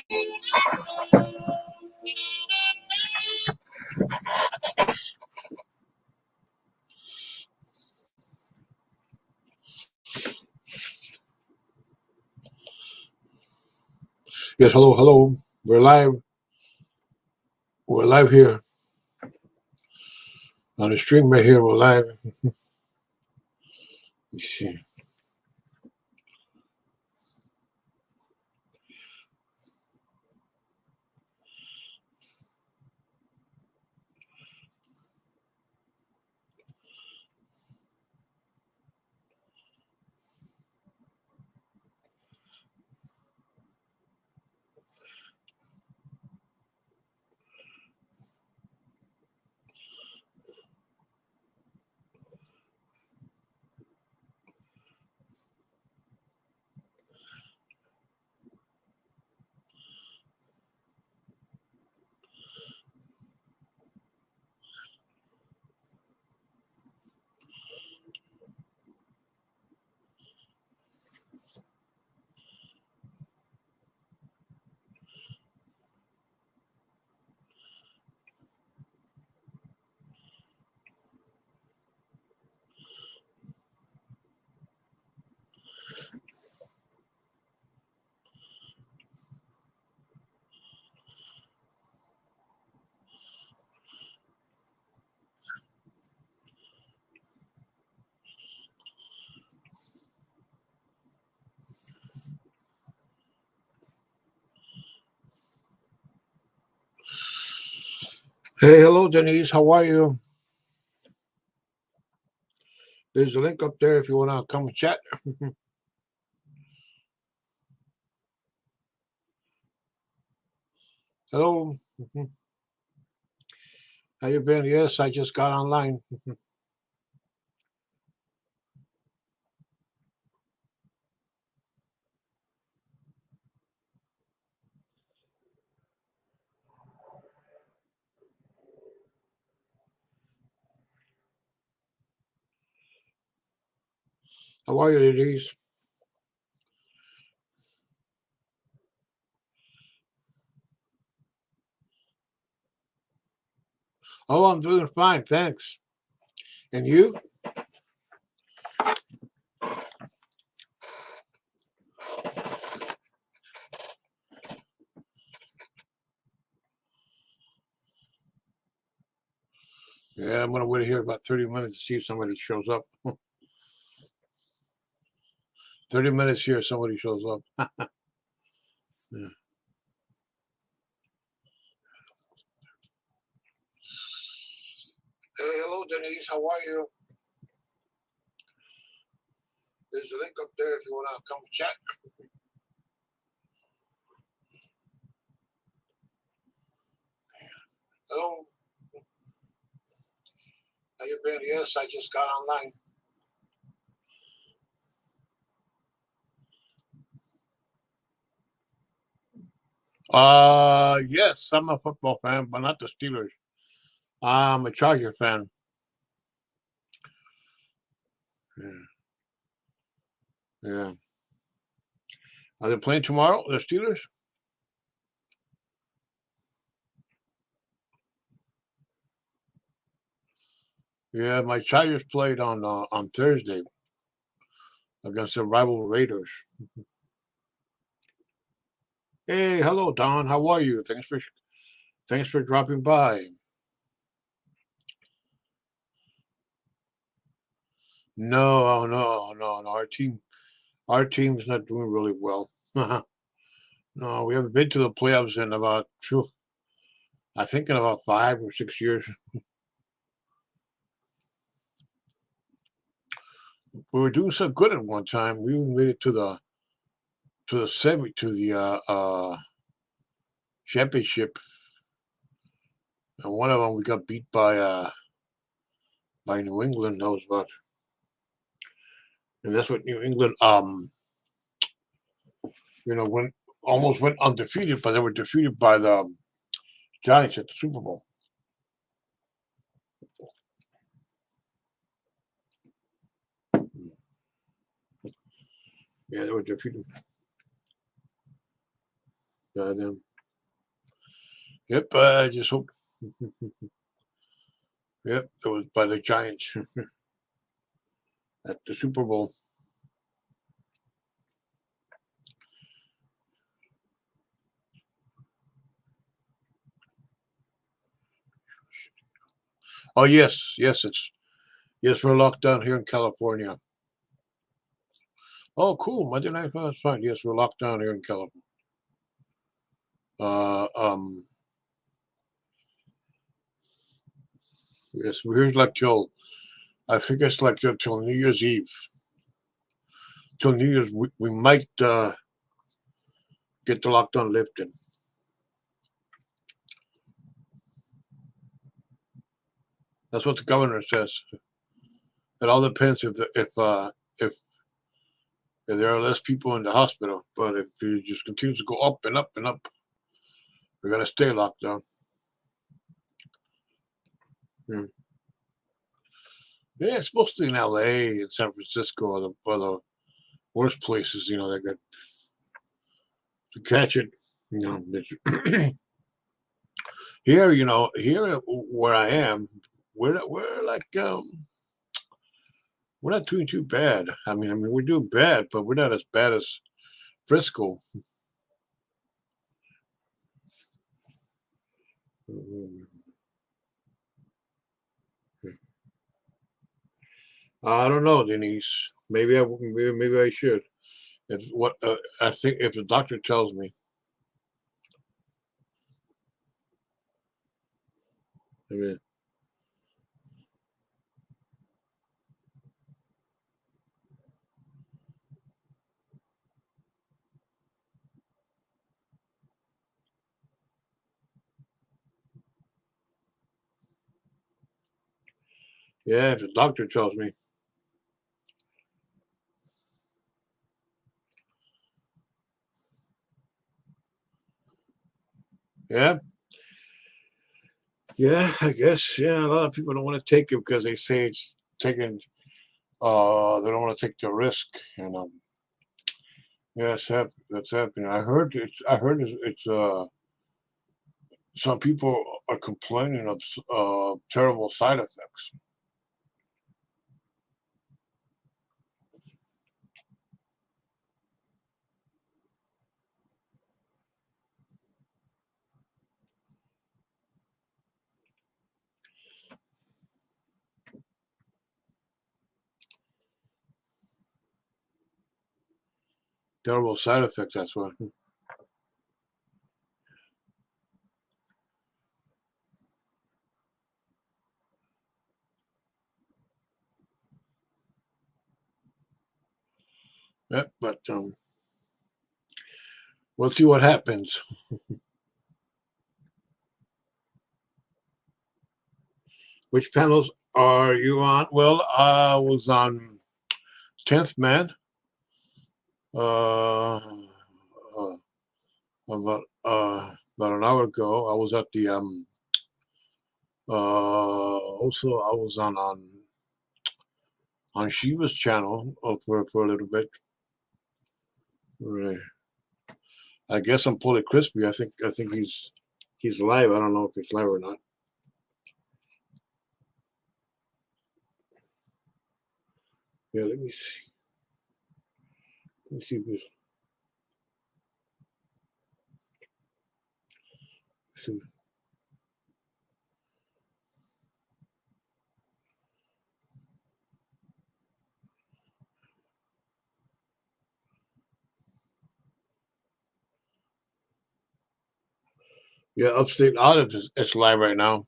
Yes, hello, hello. We're live. We're live here on the stream right here. We're live. Let's see. Hey, hello, Denise. How are you? There's a link up there if you want to come and chat. Hello. How you been? Yes, I just got online. How are you, Denise? Oh, I'm doing fine, thanks. And you? Yeah, I'm gonna wait here about 30 minutes to see if somebody shows up. 30 minutes here, somebody shows up. Yeah. Hey, hello, Denise. How are you? There's a link up there if you want to come and chat. Hello. How you been? Yes, I just got online. Yes, I'm a football fan, but not the Steelers. I'm a Charger fan. Yeah. Yeah. Are they playing tomorrow, the Steelers? Yeah, my Chargers played on Thursday against the rival Raiders. Hey, hello, Don. How are you? Thanks for dropping by. No, oh, no, no, no. Our team's not doing really well. No, we haven't been to the playoffs in about I think in about 5 or 6 years. We were doing so good at one time. We even made it to the championship, and one of them we got beat by New England. That was about, and that's what New England went almost went undefeated, but they were defeated by the Giants at the Super Bowl. Yeah, they were defeated. Them. Yep, I just hope. Yep, it was by the Giants at the Super Bowl. Oh yes, we're locked down here in California. Oh, cool. Monday night, oh, that's fine. Yes, we're locked down here in California. Uh, um, yes, we're here like till I think it's like till New Year's Eve. Till New Year's, we might get the lockdown lifted. That's what the governor says. It all depends if there are less people in the hospital. But if it just continues to go up and up and up, we're gonna stay locked down. Yeah, yeah, it's mostly in LA and San Francisco are the worst places, that got to catch it. Here, here where I am, we're like we're not doing too bad. I mean, we're doing bad, but we're not as bad as Frisco. Mm, I don't know, Denise. Maybe I should. If what I think if the doctor tells me, I mean, yeah, if the doctor tells me, yeah, yeah, I guess, yeah. A lot of people don't want to take it because they say it's taking. They don't want to take the risk, and yeah, that's happening. I heard it's some people are complaining of terrible side effects. Terrible side effects. That's what. Yeah, but we'll see what happens. Which panels are you on? Well, I was on 10th Man. Uh, uh, about an hour ago, I was at the also I was on Shiva's channel for a little bit. Right. I guess I'm Polly Crispy. I think he's live. I don't know if he's live or not. Yeah, let me see. Let me see if this. See. Yeah, Upstate Audit is it's live right now.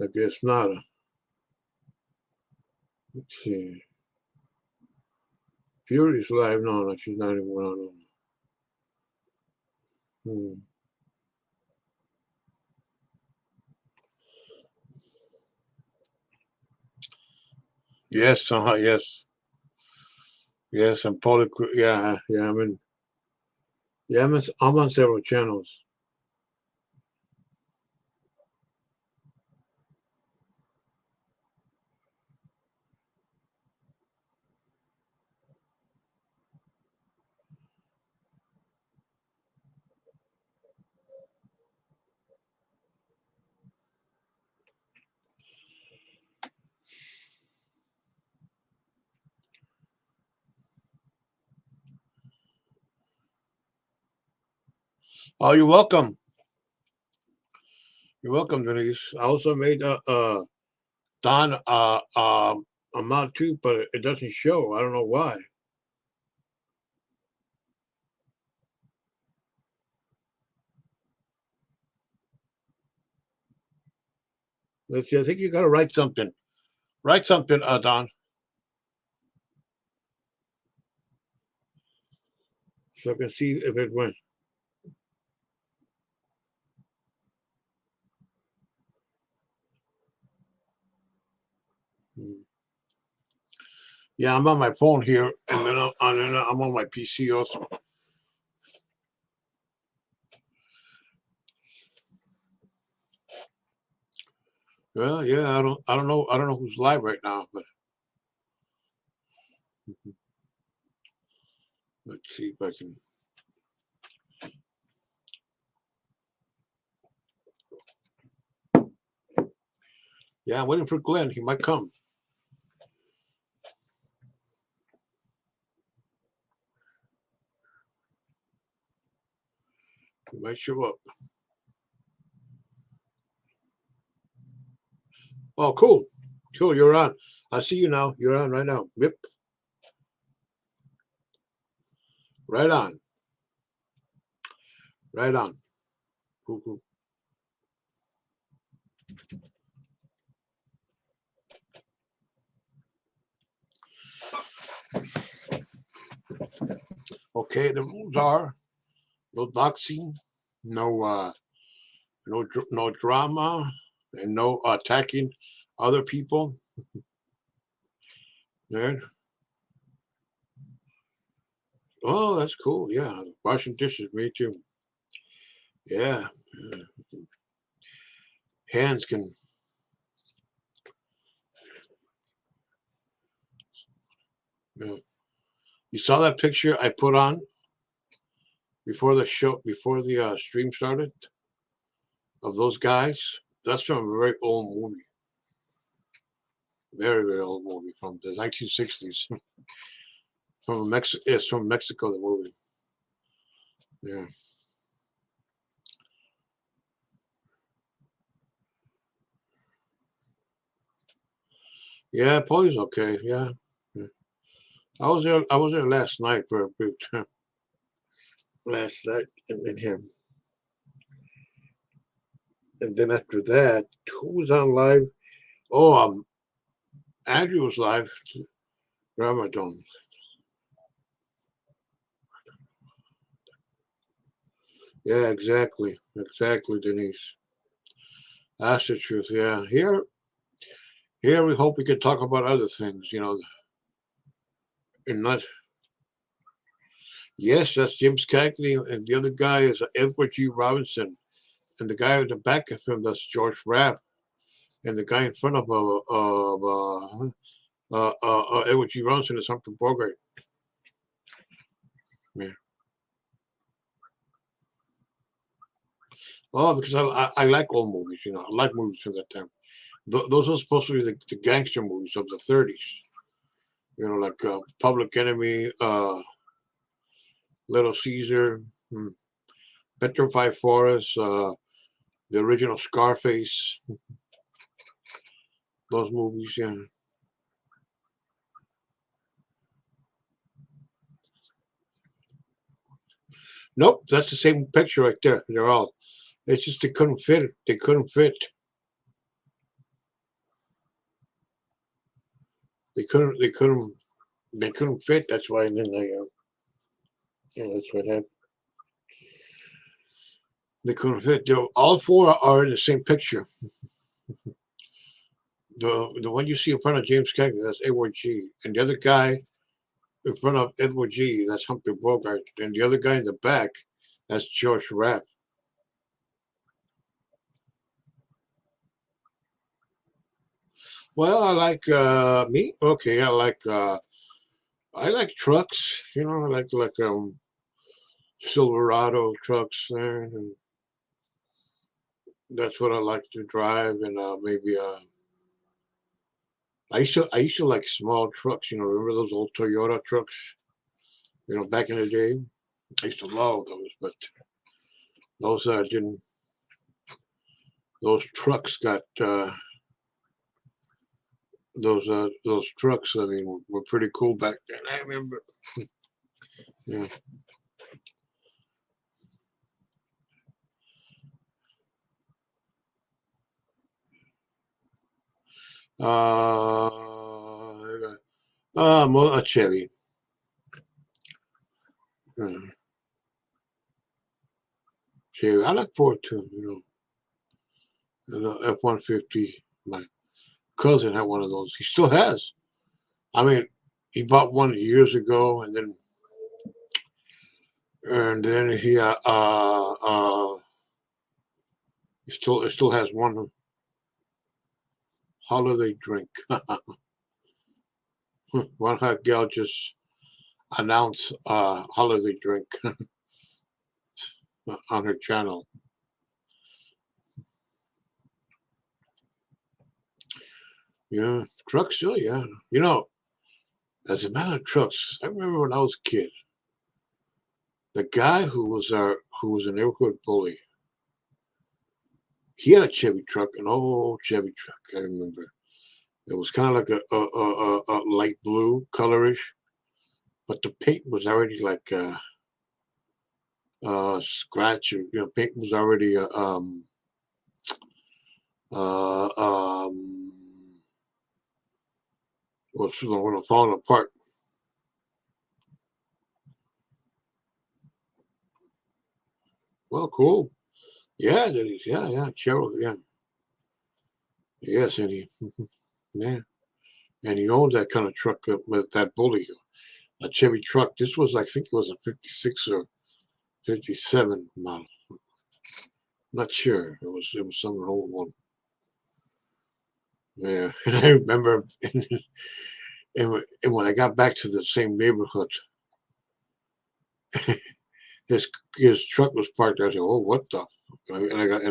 I guess not. Let's see. Fury's live. No, no, she's not even on. Hmm. Yes, yes, yes. I'm Polly. Yeah, yeah. I'm on several channels. Oh, you're welcome. You're welcome, Denise. I also made Don amount too, but it doesn't show. I don't know why. Let's see. I think you got to write something. Write something, Don, so I can see if it went. Hmm. Yeah, I'm on my phone here, and then I'm on my PC also. Well, yeah, I don't know who's live right now, but let's see if I can. Yeah, I'm waiting for Glenn. He might come. He might show up. Oh, cool. Cool, you're on. I see you now. You're on right now. Yep. Right on. Right on. Cool, cool. Okay, the rules are no doxing, no drama, and no attacking other people. Yeah. Oh, that's cool. Yeah, washing dishes, me too. Yeah, hands can. Yeah. You saw that picture I put on before the show, before the stream started, of those guys. That's from a very old movie, very very old movie from the 1960s. From Mexico, it's from Mexico. The movie. Yeah. Yeah, Polly's okay. Yeah. Yeah. I was there. I was there last night for a brief time. Last night, and then him, and then after that, who was on live? Oh, Andrew was live. Ramadan. Yeah, exactly, exactly, Denise. That's the truth. Yeah, here we hope we can talk about other things. And not. Yes, that's James Cagney, and the other guy is Edward G. Robinson, and the guy in the back of him that's George Rapp, and the guy in front of Edward G. Robinson is Humphrey Bogart. Yeah. Oh, because I like old movies. I like movies from that time. Those are supposed to be the gangster movies of the 30s. Like Public Enemy, Little Caesar, hmm, Petrified Forest, the original Scarface. Those movies, yeah. Nope, that's the same picture right there. They're all. It's just they couldn't fit. They couldn't fit. They couldn't. They couldn't. They couldn't fit. That's why. And then yeah, that's what happened. They couldn't fit. All four are in the same picture. The one you see in front of James Cagney, that's Edward G. And the other guy in front of Edward G, that's Humphrey Bogart. And the other guy in the back, that's George Rapp. Well, I like me. Okay, I like trucks. I like Silverado trucks there, and that's what I like to drive. And maybe I used to like small trucks. Remember those old Toyota trucks? Back in the day, I used to love those. But Those didn't. Those trucks got those trucks. I mean, were pretty cool back then. I remember. Yeah. A Chevy. Chevy. I look forward to them. The F-150. My cousin had one of those. He still has. I mean, he bought one years ago, and then he still has one holiday drink. One hot gal just announced holiday drink on her channel. Yeah, trucks still, yeah. As a matter of trucks, I remember when I was a kid, the guy who was a neighborhood bully, he had a Chevy truck, an old Chevy truck. I remember it was kind of like a light blue colorish, but the paint was already like scratch. Paint was already uh, um, was falling apart. Well, cool. Yeah, yeah, Cheryl, yeah, yes, and yeah, and he owned that kind of truck with that bully, a Chevy truck. This was, I think, it was a '56 or '57 model. Not sure. It was some old one. Yeah, and I remember, and when I got back to the same neighborhood, his his truck was parked there. I said, "Oh, what the?" And I got a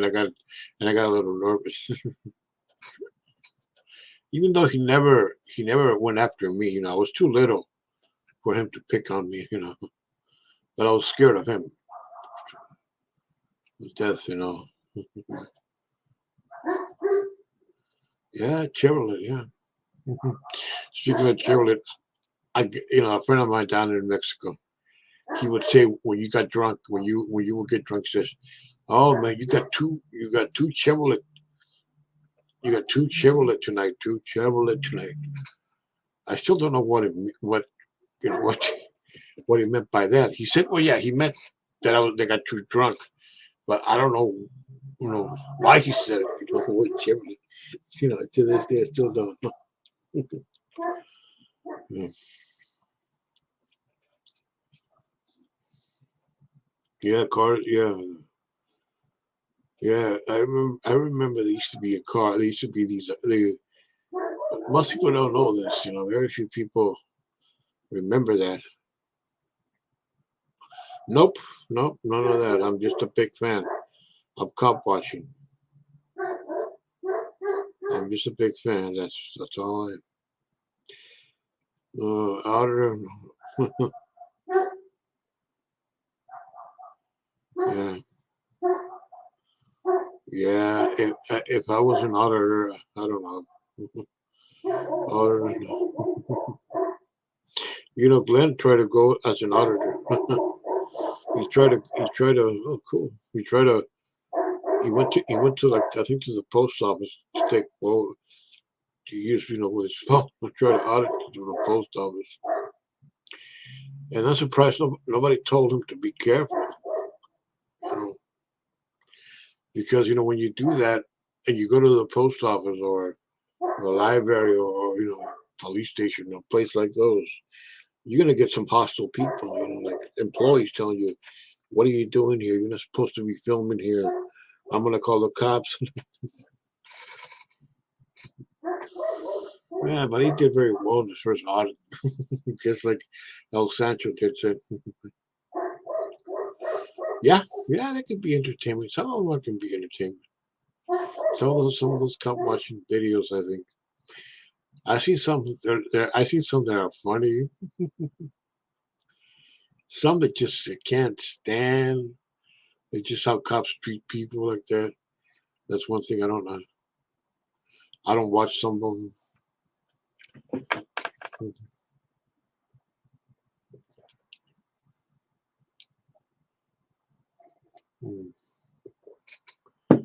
little nervous. Even though he never went after me. I was too little for him to pick on me. But I was scared of him. His death. Yeah, Chevrolet. Yeah. Speaking of Chevrolet, a friend of mine down in Mexico, he would say when you got drunk, when you would get drunk, says, "Oh man, you got two Chevrolet, you got two Chevrolet tonight, two Chevrolet tonight." I still don't know what what he meant by that. He said, "Well, yeah, he meant that they got too drunk," but I don't know why he said it. What Chevrolet? To this day, I still don't know. Yeah, yeah, cars. Yeah, yeah. I remember there used to be a car. There used to be these. Most people don't know this. Very few people remember that. Nope, nope, none of that. I'm just a big fan of cop watching. I'm just a big fan. That's all. Outer. Yeah, yeah. If I was an auditor, I don't know. Auditor. Glenn tried to go as an auditor. He tried to. Oh, cool. He went to like, I think, to the post office to take, well, to use, with his phone to try to audit to the post office. And I'm surprised nobody told him to be careful, you know, because when you do that and you go to the post office or the library or police station, a place like those, you're gonna get some hostile people, like employees telling you, "What are you doing here? You're not supposed to be filming here. I'm gonna call the cops." Yeah, but he did very well in his first audit, just like El Sancho did. Said, yeah, yeah, that could be entertainment. Some of them can be entertainment. Some of those cop watching videos, I think. I see some. I see some that are funny. Some that just can't stand. It's just how cops treat people like that. That's one thing I don't know. I don't watch some of them.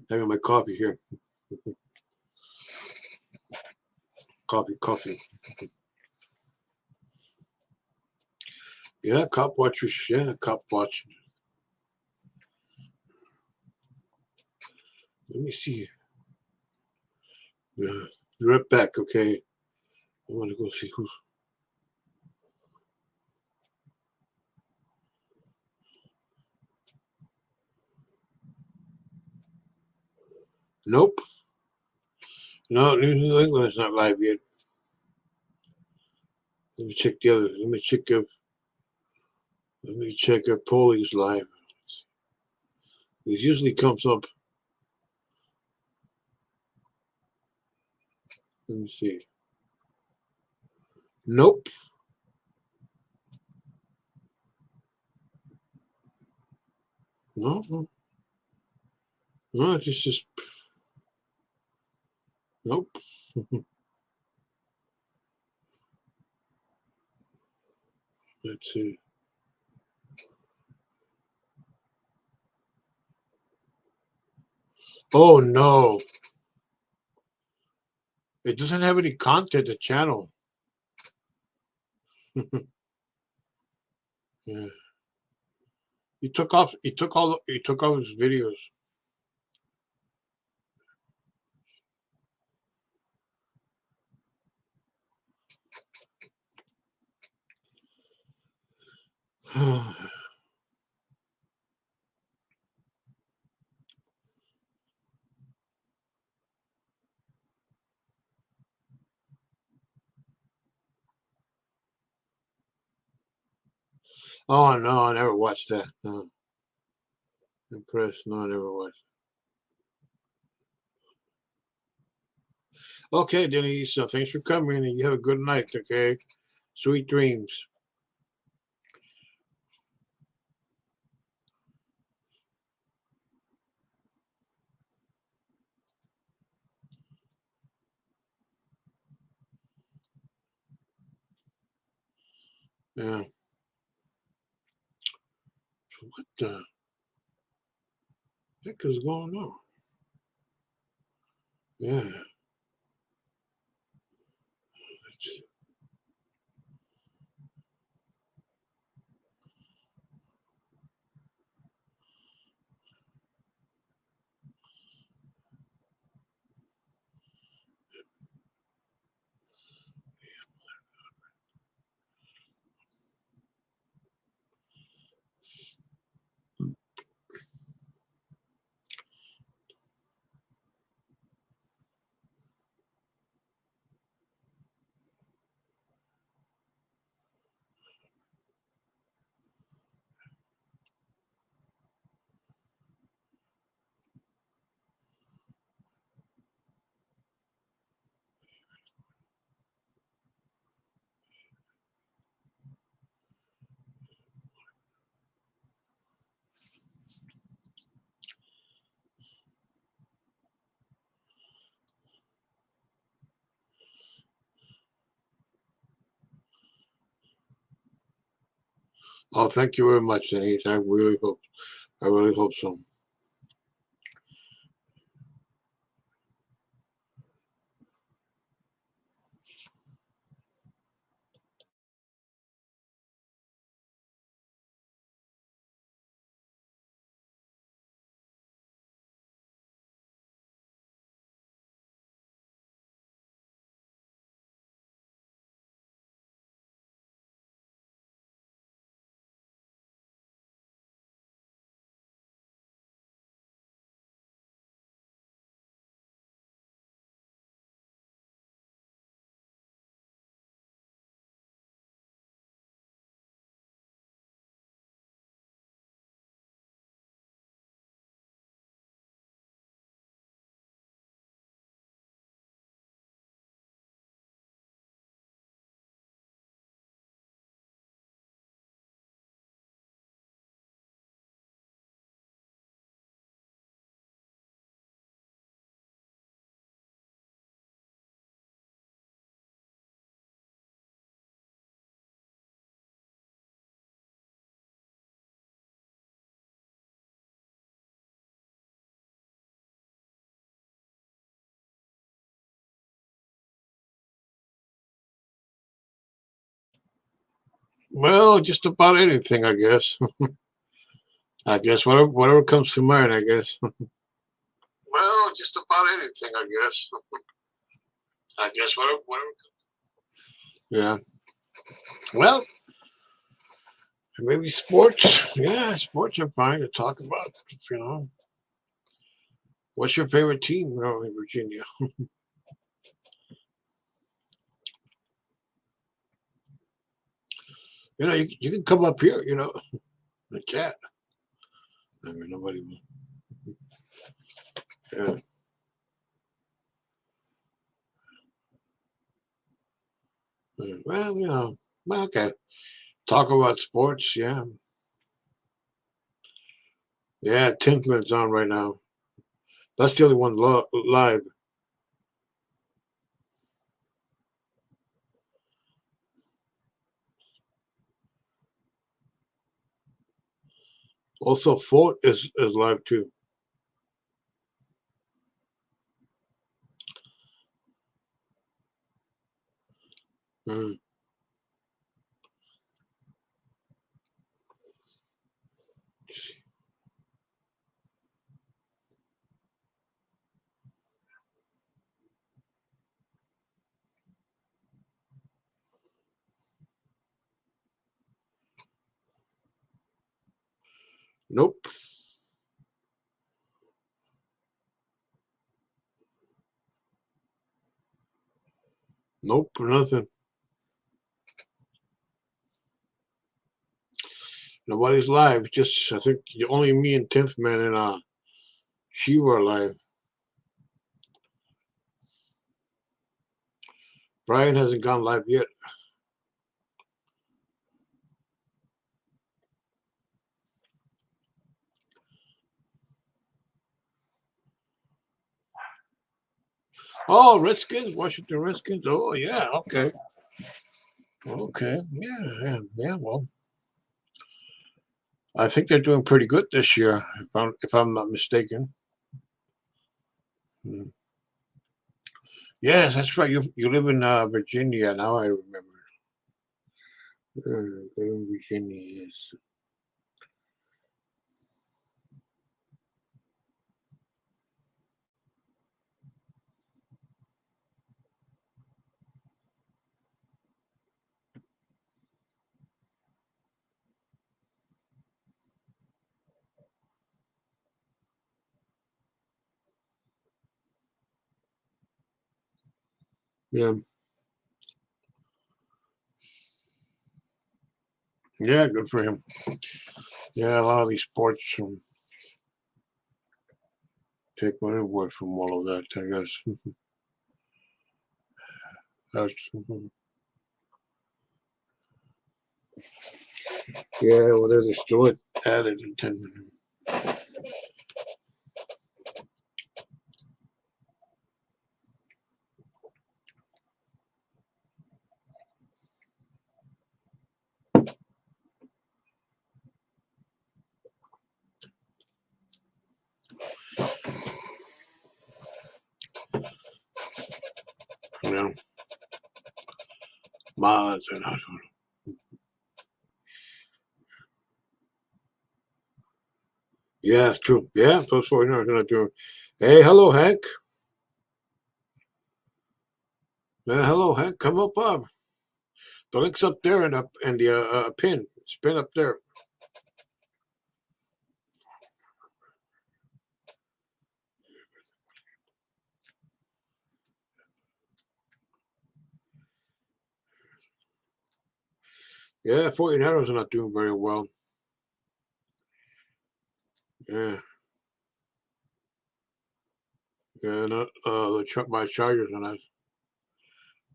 Having my coffee here. Coffee. Yeah, cop watchers. Yeah, cop watching. Let me see. Yeah, be right back. Okay, I want to go see who's. Nope. No, New England is not live yet. Let me check the other. Let me check if polling's live. It usually comes up. Let me see. Nope. No. No, it's just nope. Let's see. Oh no. It doesn't have any content, the channel. Yeah. He took off his videos. Oh no, I never watched that. No. Impressed. No, I never watched. Okay, Denise. So thanks for coming and you have a good night, okay? Sweet dreams. Yeah. What the heck is going on? Yeah. Oh, thank you very much, Denise. I really hope so. Well, just about anything, I guess. I guess whatever comes to mind, I guess. Well, just about anything, I guess. I guess whatever. Yeah. Well, maybe sports. Yeah, sports are fine to talk about. You know, what's your favorite team? You know, in Virginia. You know, you can come up here. You know, the chat. I mean, nobody. Yeah. Well, you know. Well, okay. Talk about sports. Yeah. Yeah. 10th minute's on right now. That's the only one live. Also, Fort is live too. Mm. Nope. Nope. Nothing. Nobody's live. Just I think only me and 10th man and she were live. Brian hasn't gone live yet. Oh, Redskins, Washington Redskins. Oh yeah, okay, okay, yeah, yeah, yeah. Well, I think they're doing pretty good this year, if I'm not mistaken. Hmm. Yes, that's right. You live in Virginia now. I remember. In Virginia, yes. Yeah, yeah, good for him. Yeah, a lot of these sports take my word from all of that. I guess. That's, yeah, well, there's still added in 10 minutes. You know, mods and I don't know. Yeah, it's true. Yeah, those 49ers are not doing. Hey, hello, Hank. Yeah, hello, Hank. Come up. The link's up there in the pin. It's pinned up there. Yeah, 49ers are not doing very well. Yeah, yeah. Not, my Chargers are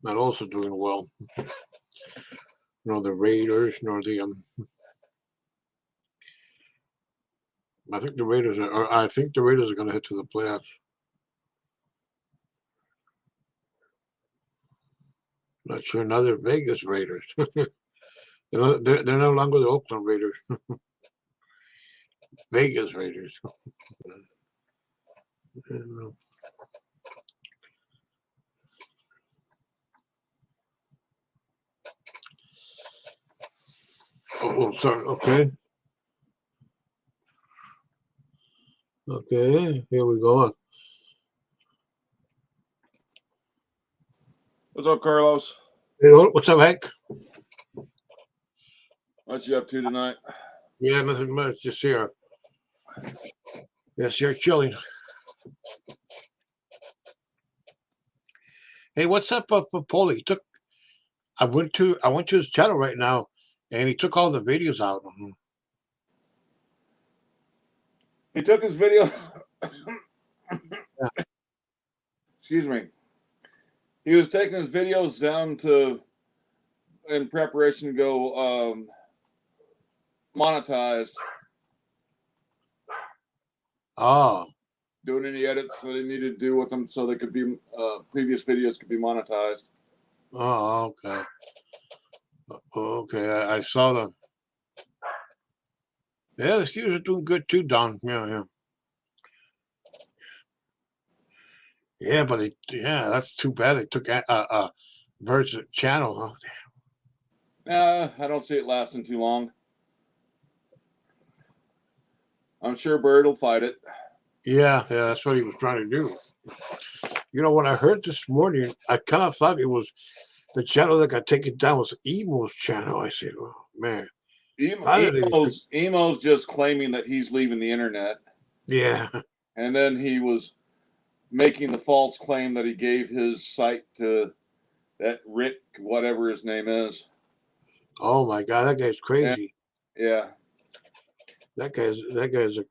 not also doing well. Nor the Raiders, nor the I think the Raiders are going to head to the playoffs. Not sure. Now they're Vegas Raiders. They're no longer the Oakland Raiders. Vegas Raiders. Oh, sorry. Okay. Okay. Here we go. What's up, Carlos? Hey, what's up, Hank? What you up to tonight? Yeah, nothing much. Just here. Yes, you're chilling. Hey, what's up, Paulie? He took. I went to his channel right now, and he took all the videos out. He took his video. Yeah. Excuse me. He was taking his videos down to in preparation to go monetized. Oh. Doing any edits that they needed to do with them so they could be previous videos could be monetized. Oh, okay. Okay, I saw them. Yeah, the Steelers are doing good too, Don. Yeah. Yeah, but that's too bad. They took Vert's channel. I don't see it lasting too long. I'm sure Bird will fight it. Yeah, that's what he was trying to do. You know, when I heard this morning, I kind of thought it was the channel that got taken down was Emo's channel. I said, "Oh man." Emo's just claiming that he's leaving the internet. Yeah. And then he was making the false claim that he gave his site to that Rick, whatever his name is. Oh my God, that guy's crazy. And, yeah. That guy's a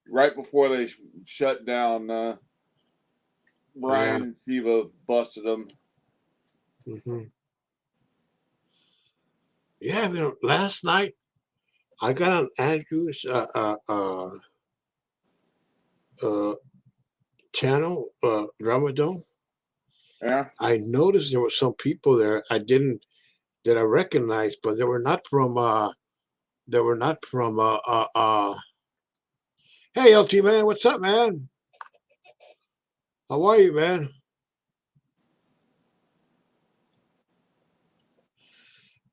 right before they shut down, Brian Fiva busted him. Mm-hmm. Yeah, last night I got on Andrew's channel, Ramadan. Yeah. I noticed there were some people there that I recognized, but they were not from Hey LT man, what's up, man? How are you, man?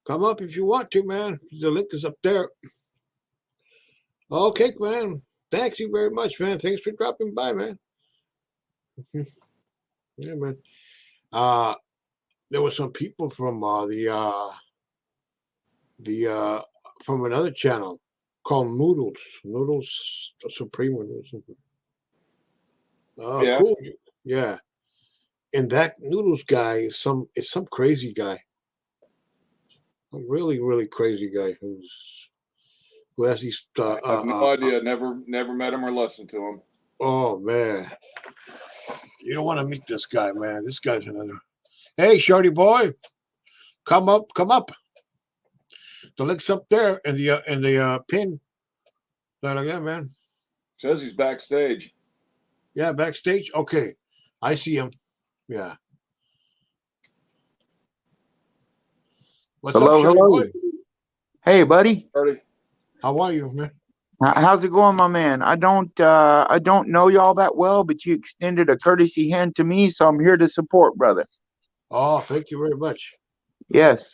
Come up if you want to, man. The link is up there. Okay, man. Thanks you very much, man. Thanks for dropping by, man. Yeah, man. There were some people from from another channel called Noodles Supreme Noodles. Yeah. Cool. Yeah. And that Noodles guy is some crazy guy. A really, really crazy guy who has these I have no idea. Never met him or listened to him. Oh man. You don't want to meet this guy, man. This guy's another. Hey, shorty boy. Come up. The link's up there in the pin. That again, man. Says he's backstage. Yeah, backstage. Okay, I see him. Yeah. What's hello, up, shorty boy? Hey, buddy. How are you, man? How's it going, my man? I don't know y'all that well, but you extended a courtesy hand to me, so I'm here to support, brother. Oh, thank you very much. Yes.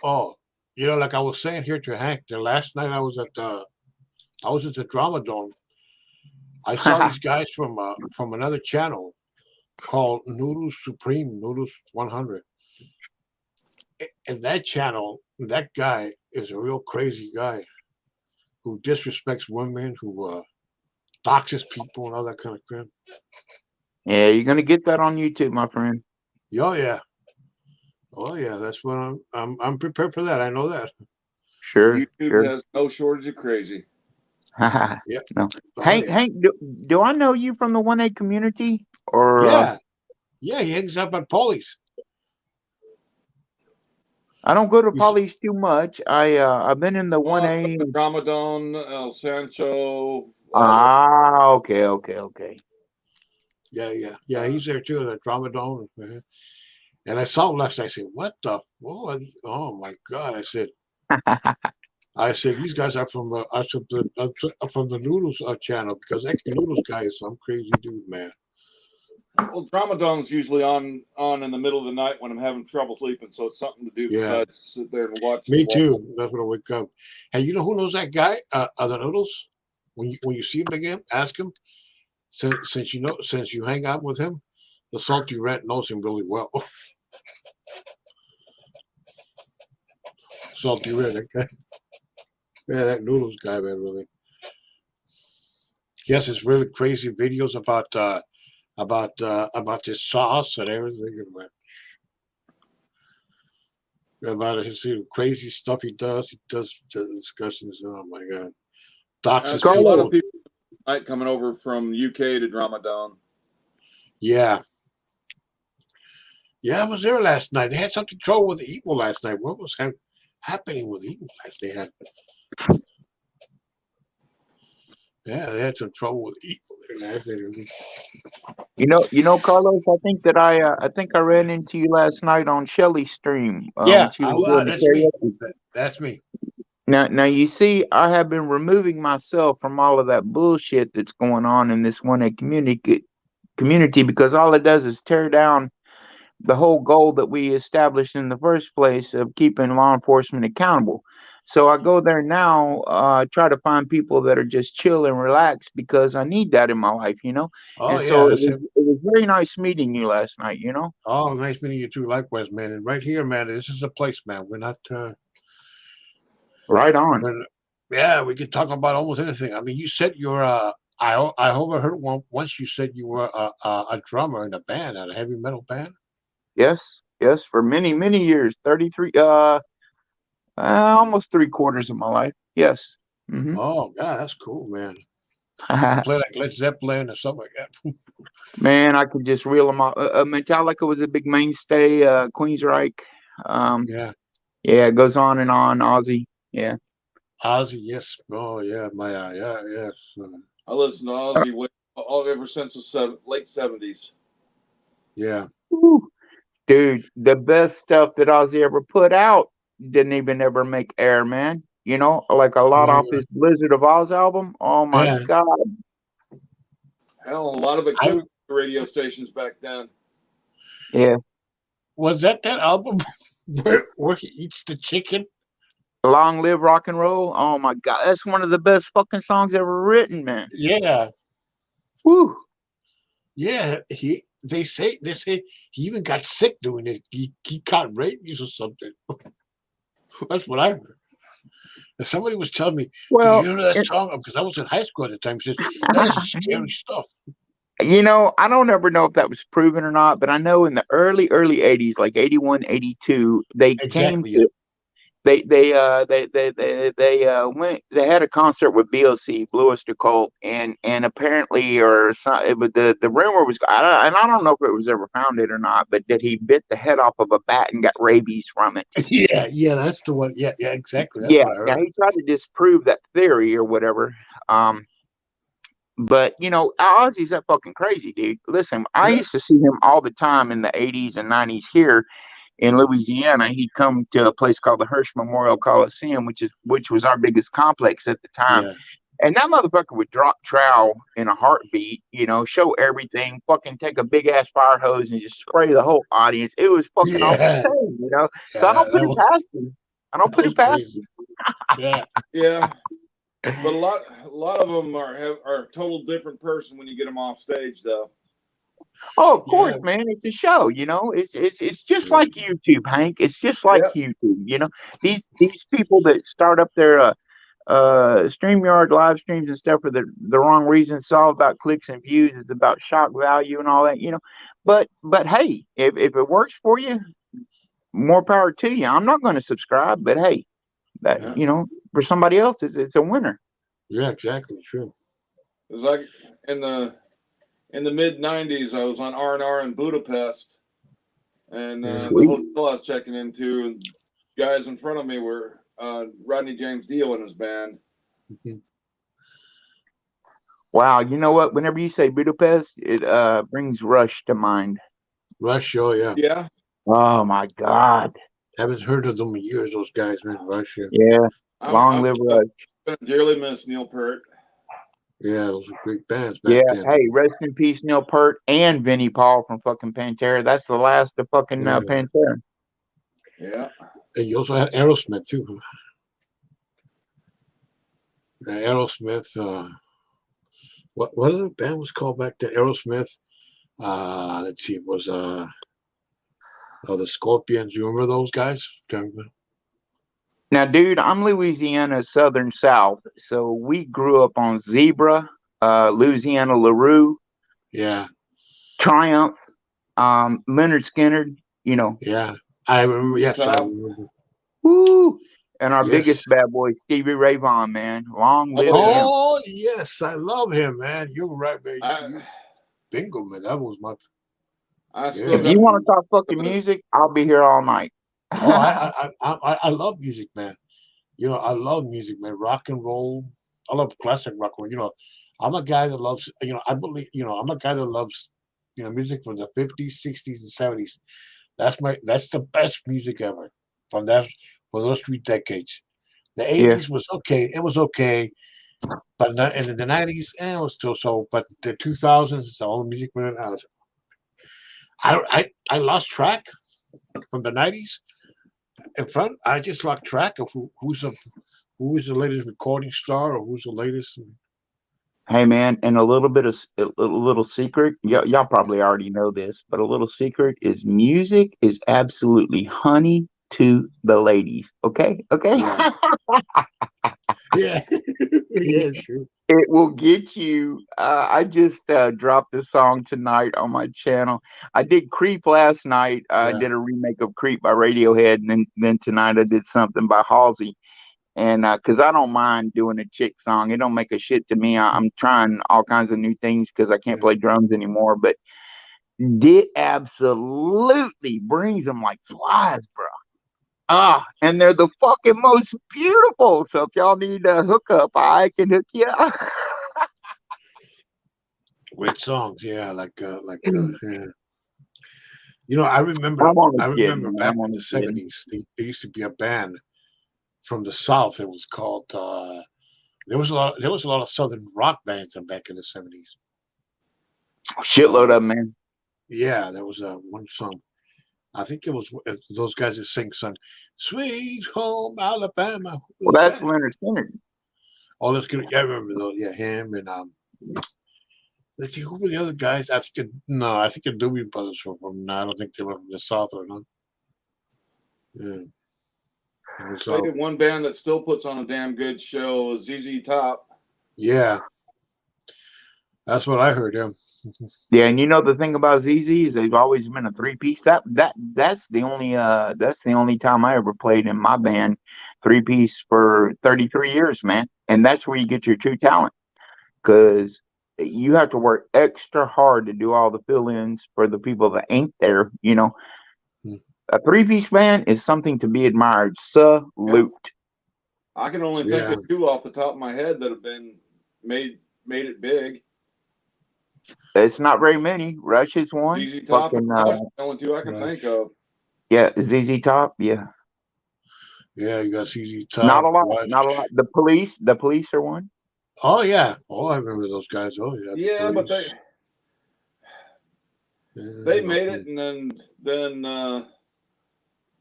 Oh, you know, like I was saying here to Hank, the last night I was at the Drama Dome. I saw these guys from another channel called Noodles Supreme, Noodles 100. And that channel, that guy is a real crazy guy who disrespects women, who doxes people and all that kind of crap. Yeah, you're gonna get that on YouTube, my friend. Oh yeah, that's what I'm prepared for that. I know that. Sure. YouTube has no shortage of crazy. Yeah. No. Hank, do I know you from the 1A community? Or yeah, he hangs up at Paulie's. I don't go to Paulie's too much. I've been in the 1A. Ramadan, El Sancho. Okay. Yeah. He's there too, the Ramadan. And I saw him last night. I said, "What the? Oh my God!" I said, "These guys are from the Noodles channel because that Noodles guy is some crazy dude, man." Well, Dramadone's usually on in the middle of the night when I'm having trouble sleeping, so it's something to do Yeah. besides sit there and watch. Me too. That's when I wake up. Hey, you know who knows that guy? The Noodles. When you see him again, ask him. Since you hang out with him, the Salty Rat knows him really well. Salty Rat, that guy. Yeah, that Noodles guy, man, really. He has his really crazy videos about his sauce and everything, about his crazy stuff he does. He does discussions. Oh my god, doxes A lot people. of people tonight coming over from UK to Dramadone. Yeah, I was there last night. They had something trouble with Eagle last night. What was happening with Eagle last night? Yeah, they had some trouble with Eagle there last night. Carlos, I think I ran into you last night on Shelly's stream Yeah, when she was doing the that's me. karaoke. That's me. Now you see, I have been removing myself from all of that bullshit that's going on in this one community because all it does is tear down the whole goal that we established in the first place of keeping law enforcement accountable. So I go there now, try to find people that are just chill and relaxed because I need that in my life, Oh And yeah, so it that's was, him. it was very nice meeting you last night. Oh, nice meeting you too. Likewise, man. And right here, man, this is a place, man. We're not. Right on. Yeah, we could talk about almost anything. I mean, you said you're. I overheard once you said you were a drummer in a band, a heavy metal band. Yes, for many, many years, 33, almost 3/4 of my life. Yes. Mm-hmm. Oh God, that's cool, man. Play like Led Zeppelin or something like that. Man, I could just reel them off. Metallica was a big mainstay. Queensryche. Yeah, Yeah, it goes on and on. Ozzy. Yeah. Ozzy, yes. Oh yeah, yes. I listened to Ozzy ever since the late 70s. Yeah. Woo. Dude, the best stuff that Ozzy ever put out didn't even ever make air, man. Like a lot off his Blizzard of Oz album. Oh my Yeah. God. Hell, a lot of it came to radio stations back then. Yeah. Was that album where he eats the chicken? Long Live Rock and Roll. Oh my God. That's one of the best fucking songs ever written, man. Yeah. Woo. Yeah. They say he even got sick doing it. He caught rabies or something. That's what I heard. And somebody was telling me, Well, "Did you hear that song?" Because I was in high school at the time. He says, "That is scary stuff." I don't ever know if that was proven or not, but I know in the early 80s, like 81, 82, they came Exactly. to they went, they had a concert with BOC, Blue Oyster Cult, and apparently, or some, the rumor was, and I don't know if it was ever founded or not, but that he bit the head off of a bat and got rabies from it. Yeah, that's the one. Yeah, exactly. That's Yeah, what I heard. now he tried to disprove that theory or whatever. But Ozzy's that fucking crazy, dude. Listen, I used to see him all the time in the 80s and 90s here in Louisiana. He'd come to a place called the Hirsch Memorial Coliseum, which was our biggest complex at the time. Yeah. And that motherfucker would drop trowel in a heartbeat, show everything, fucking take a big ass fire hose and just spray the whole audience. It was fucking off the chain, So I don't put it past him. I don't put it past him. Yeah. Yeah. But a lot of them are a total different person when you get them off stage, though. Oh, of course, man. It's a show, It's just like YouTube, Hank. It's just like YouTube. These people that start up their StreamYard live streams and stuff for the wrong reasons. It's all about clicks and views. It's about shock value and all that, But hey, if it works for you, more power to you. I'm not going to subscribe, but hey, that for somebody else, it's a winner. Yeah, exactly. True. It was like in the mid '90s, I was on R&R in Budapest, and the hotel I was checking into, and guys in front of me were Rodney James Dio and his band. Mm-hmm. Wow, you know what? Whenever you say Budapest, it brings Rush to mind. Rush, oh yeah. Yeah. Oh my God. Haven't heard of them in years. Those guys, man. Rush. Yeah. Long live Rush. I'm dearly miss Neil Peart. Yeah, those were big bands back Yeah, then. hey, rest in peace, Neil Peart and Vinnie Paul from fucking Pantera. That's the last of fucking Yeah. Pantera. Yeah. And you also had Aerosmith too. Aerosmith. What other band was called back then? Aerosmith. Let's see. It was the Scorpions. You remember those guys? Now, dude, I'm Louisiana Southern South, so we grew up on Zebra, Louisiana LaRue, Yeah. Triumph, Leonard Skinner, you know. Yeah. I remember. Yes, I Top. remember. Woo! And our Yes. biggest bad boy, Stevie Ray Vaughan, man. Long live Oh, yeah. him. Oh yes, I love him, man. You're right, man. I, Bingo, man. That was my. I still Yeah. If got you want to talk fucking the, music, I'll be here all night. Oh, I love music, man. You know, I love music, man. Rock and roll. I love classic rock and roll. You know, I'm a guy that loves. You know, I believe. You know, I'm a guy that loves. You know, music from the 50s, 60s, and 70s. That's the best music ever from those 3 decades. The Yeah. 80s was okay. It was okay. But in the 90s, it was still so. But the 2000s, all the music went out. I lost track from the 90s. In front, I just lost track of who is the latest recording star or who's the latest. Hey, man, and a little bit of a little secret. Y'all probably already know this, but a little secret is music is absolutely honey to the ladies. Okay, okay. Yeah, yeah, yeah, sure. It will get you. I just dropped this song tonight on my channel. I did Creep last night. I Yeah, did a remake of Creep by Radiohead, and then tonight I did something by Halsey. And because I don't mind doing a chick song, it don't make a shit to me. I'm trying all kinds of new things because I can't yeah. play drums anymore. But it absolutely brings them like flies, bro. And they're the fucking most beautiful. So if y'all need a hookup, I can hook you up. Great songs. Yeah, yeah. You know, I I'm remember. only I kidding, remember man. back I'm in only the kidding. '70s. There used to be a band from the South. It was called. There was a lot. There was a lot of Southern rock bands back in the '70s. Shitload Uh, of them, man. yeah, there was one song. I think it was those guys that sing "Son, Sweet Home Alabama." Who Well, was that's that? Leonard Skinner. Oh, that's good. Yeah, I remember those. Yeah, him and let's see who were the other guys. No, I think the Doobie Brothers were from. No, I don't think they were from the South or not. Yeah, it was, tell you one band that still puts on a damn good show, ZZ Top. yeah, that's what I heard. Yeah, Yeah, and you know the thing about ZZ is they've always been a three piece. That's the only time I ever played in my band three piece for 33 years, man. And that's where you get your true talent because you have to work extra hard to do all the fill ins for the people that ain't there. You know, Hmm. a three piece band is something to be admired. Yeah. Salute. I can only think yeah. of two off the top of my head that have been made it big. It's not very many. Rush is one. ZZ Top and Fucking Rush, the only two I can think Rush. of. yeah, ZZ Top. Yeah, Yeah, you got CZ not Top, a lot. Not a lot. Rush. The police are one. Oh yeah, oh I remember those guys. Oh yeah, the Yeah, but Police. they Yeah, made it and then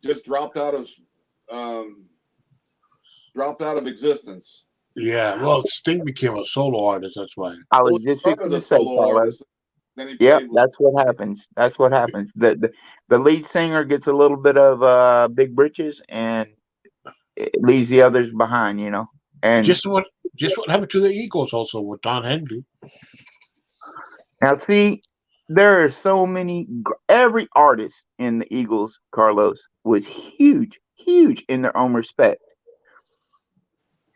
just um, dropped out of existence. yeah. Well, Sting became a solo artist. That's why. I Well, was he just started fixing to a say, solo Carlos. artist. Then he Yep, played with. that's what happens. That's what happens. The lead singer gets a little bit of big britches and it leaves the others behind, you know. And Just what just what happened to the Eagles also with Don Henley. now see, there are so many. Every artist in the Eagles, Carlos, was huge, huge in their own respect.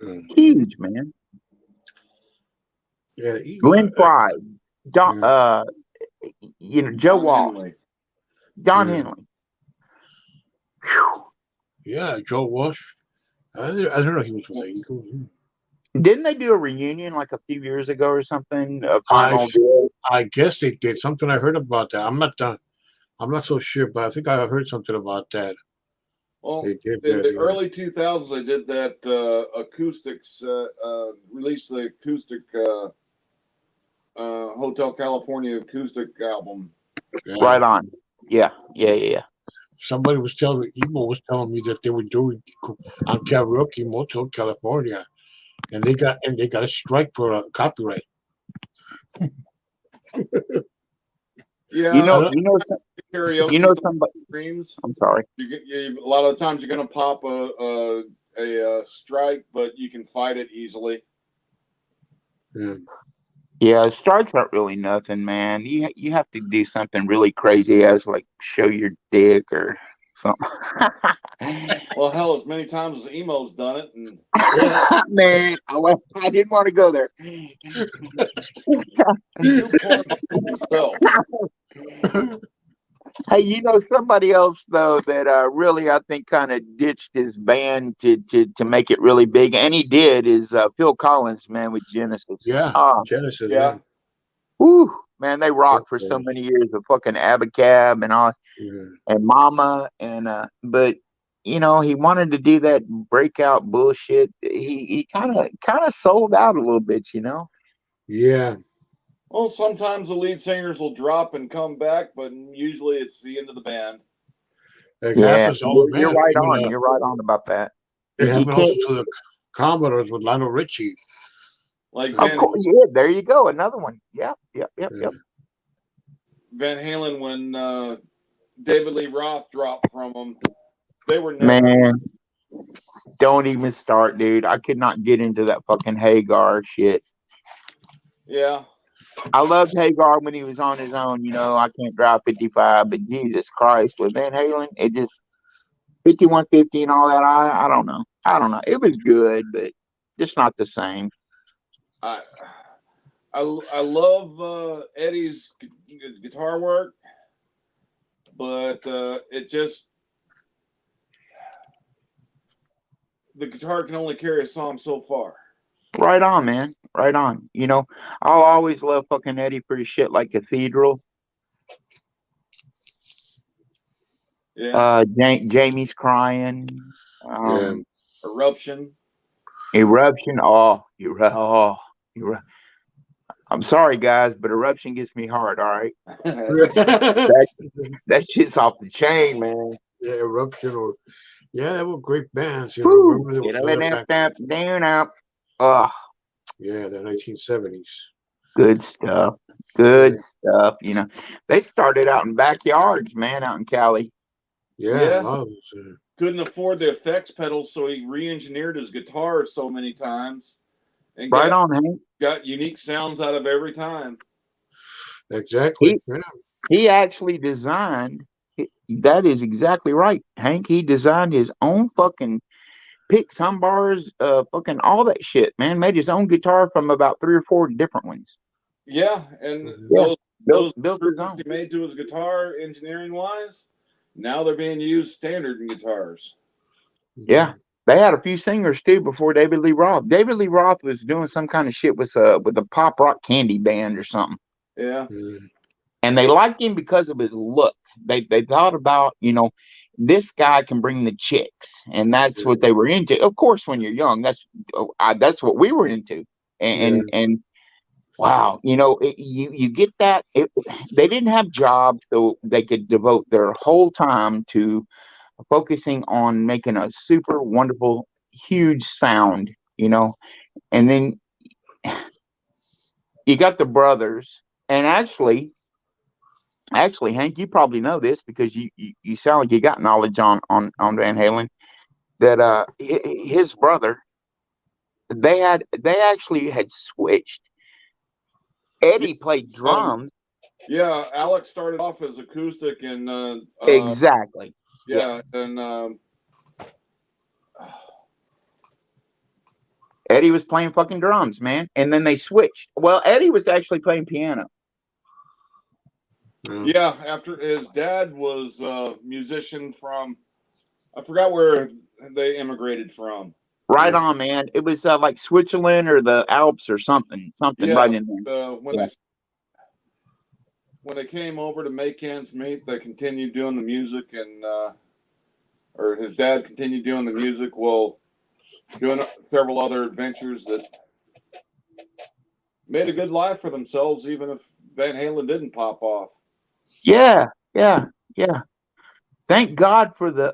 Mm. Mhm. Huge, man. Yeah, the Eagles. Glenn Fry, Don, Yeah, Joe Don Walsh, Henley. Don yeah, Henley. Whew. yeah. Joe Walsh. I don't know. He was with the Eagles. Didn't they do a reunion like a few years ago or something? A I final deal? I guess they did something. I heard about that. I'm not so sure, but I think I heard something about that. Well, They did in that. the Yeah. early 2000s, they did that acoustics, released the acoustic Hotel California acoustic album. Yeah. Right on. Yeah. Somebody was telling me, Emo was telling me that they were doing on Karaoke Motel California, and they got a strike for copyright. Yeah, You know, karaoke you know somebody. streams. I'm sorry. A lot of the times you're going to pop a strike, but you can fight it easily. Yeah. Yeah, strikes aren't really nothing, man. You have to do something really crazy as like show your dick or something. Well, hell, as many times as Emo's done it, and Man, I didn't want to go there. you porn himself. Hey, you know somebody else though that really I think kind of ditched his band to make it really big, and he did is Phil Collins, man, with Genesis. Yeah, Genesis. Yeah. Whew, man, they rocked for so many years with fucking Abacab and all, and Mama, and but you know he wanted to do that breakout bullshit. He kind of sold out a little bit, you know. Yeah. Well, sometimes the lead singers will drop and come back, but usually it's the end of the band. It happens to all the you're bands. right on. You're right on about that. It happened also to the Commodores with Lionel Richie. Like of course, yeah. There you go, another one. Yep. Van Halen, when David Lee Roth dropped from them, they were never. Man, don't even start, dude. I could not get into that fucking Hagar shit. Yeah. I loved Hagar when he was on his own. You know, I can't drive 55, but Jesus Christ, with Van Halen, it just 5150 and all that. I don't know. It was good, but just not the same. I love Eddie's guitar work, but it just the guitar can only carry a song so far. Right on, man. Right on. You know, I'll always love fucking Eddie for his shit like Cathedral. Yeah. Jamie's Crying. Eruption. Oh, I'm sorry, guys, but Eruption gets me hard. All right, that shit's off the chain, man. Yeah, Eruption they were great bands. You know, down. Yeah, the 1970s. Good stuff. Good stuff. You know, they started out in backyards, man, out in Cali. Yeah. A lot of those, couldn't afford the effects pedals, so he re-engineered his guitar so many times. And got unique sounds out of every time. Exactly. He actually designed. That is exactly right, Hank. He designed his own fucking picks, hum bars, fucking all that shit, man. Made his own guitar from about 3 or 4 different ones. Yeah, and those built his own. He made to his guitar, engineering wise, now they're being used standard in guitars. Yeah, they had a few singers too before David Lee Roth. David Lee Roth was doing some kind of shit with a pop rock candy band or something. Yeah, and they liked him because of his look. They thought about, you know, this guy can bring the chicks, and that's what they were into. Of course, when you're young, that's what we were into, and wow, you know, you get that. They didn't have jobs, so they could devote their whole time to focusing on making a super wonderful, huge sound, you know, and then you got the brothers, and actually, Hank, you probably know this because you sound like you got knowledge on Van Halen. That his brother, they actually had switched. Eddie played drums. Yeah, Alex started off as acoustic and exactly. Yeah, yes. And Eddie was playing fucking drums, man, and then they switched. Well, Eddie was actually playing piano. Yeah, after his dad was a musician from, I forgot where they immigrated from. Right on, man. It was like Switzerland or the Alps or something right in there. When they came over to make ends meet, they continued doing the music, and or his dad continued doing the music while doing several other adventures that made a good life for themselves, even if Van Halen didn't pop off. Yeah, yeah, yeah. Thank God for the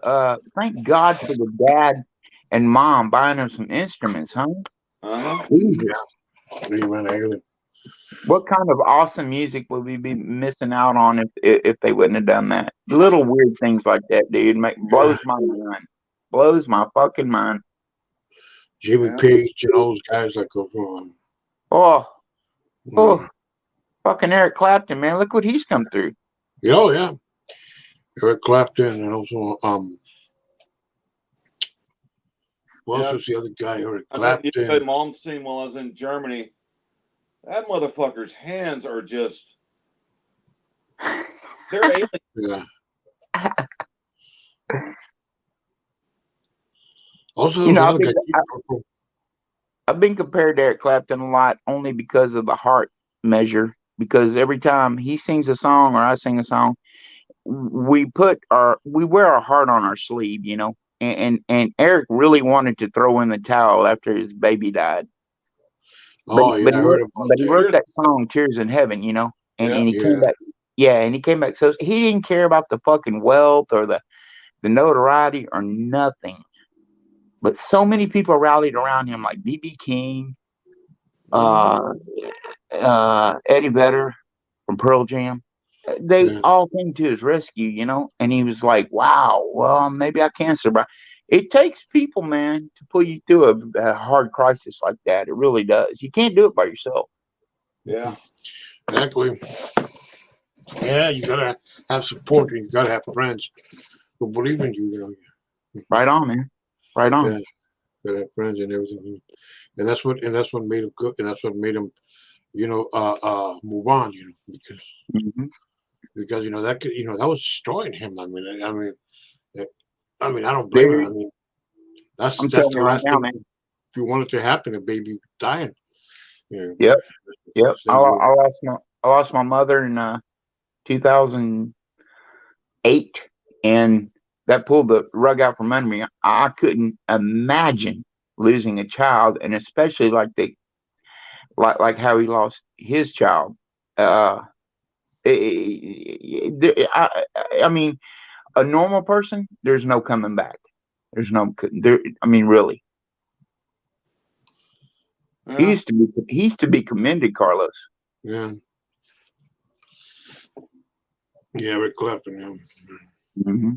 dad and mom buying them some instruments, huh? Uh-huh. Jesus. Eddie Van Halen. What kind of awesome music would we be missing out on if they wouldn't have done that? Little weird things like that, dude, blows my mind. Blows my fucking mind. Jimmy Yeah. Page and all those guys like Oh, um, fucking Eric Clapton, man. Look what he's come through. oh yeah. Eric Clapton and also who else was the other guy? Eric Clapton. I played Malmsteen while I was in Germany. That motherfucker's hands are just, they're alien. Yeah. Also, You know, another guy. I've been compared to Eric Clapton a lot only because of the heart measure. Because every time he sings a song or I sing a song, we wear our heart on our sleeve, you know. And Eric really wanted to throw in the towel after his baby died. Oh yeah, I heard about but he that. wrote that song "Tears in Heaven," you know, and he came back. Yeah, and he came back. So he didn't care about the fucking wealth or the notoriety or nothing. But so many people rallied around him, like B.B. King, Eddie Vedder from Pearl Jam. They all came to his rescue, you know, and he was like, "Wow, well, maybe I can survive." It takes people, man, to pull you through a hard crisis like that. It really does. You can't do it by yourself. Yeah, exactly. Yeah, you gotta have support. And you gotta have friends who believe in you. You know. Right on, man. Right on. Yeah, gotta have friends and everything, and that's what made him good, and that's what made him, you know, move on. You know, because you know that could, you know, that was destroying him. I mean, I don't blame him. I mean, that's I'm the telling you right last now, thing man. you wanted to happen. A baby dying. You know, Yep. I lost my mother in 2008, and that pulled the rug out from under me. I couldn't imagine losing a child, and especially like how he lost his child. I mean, a normal person, there's no coming back. There's no there. I mean, really, he used to be commended, Carlos. Yeah. Yeah, Eric Clapton. Yeah. Mm-hmm.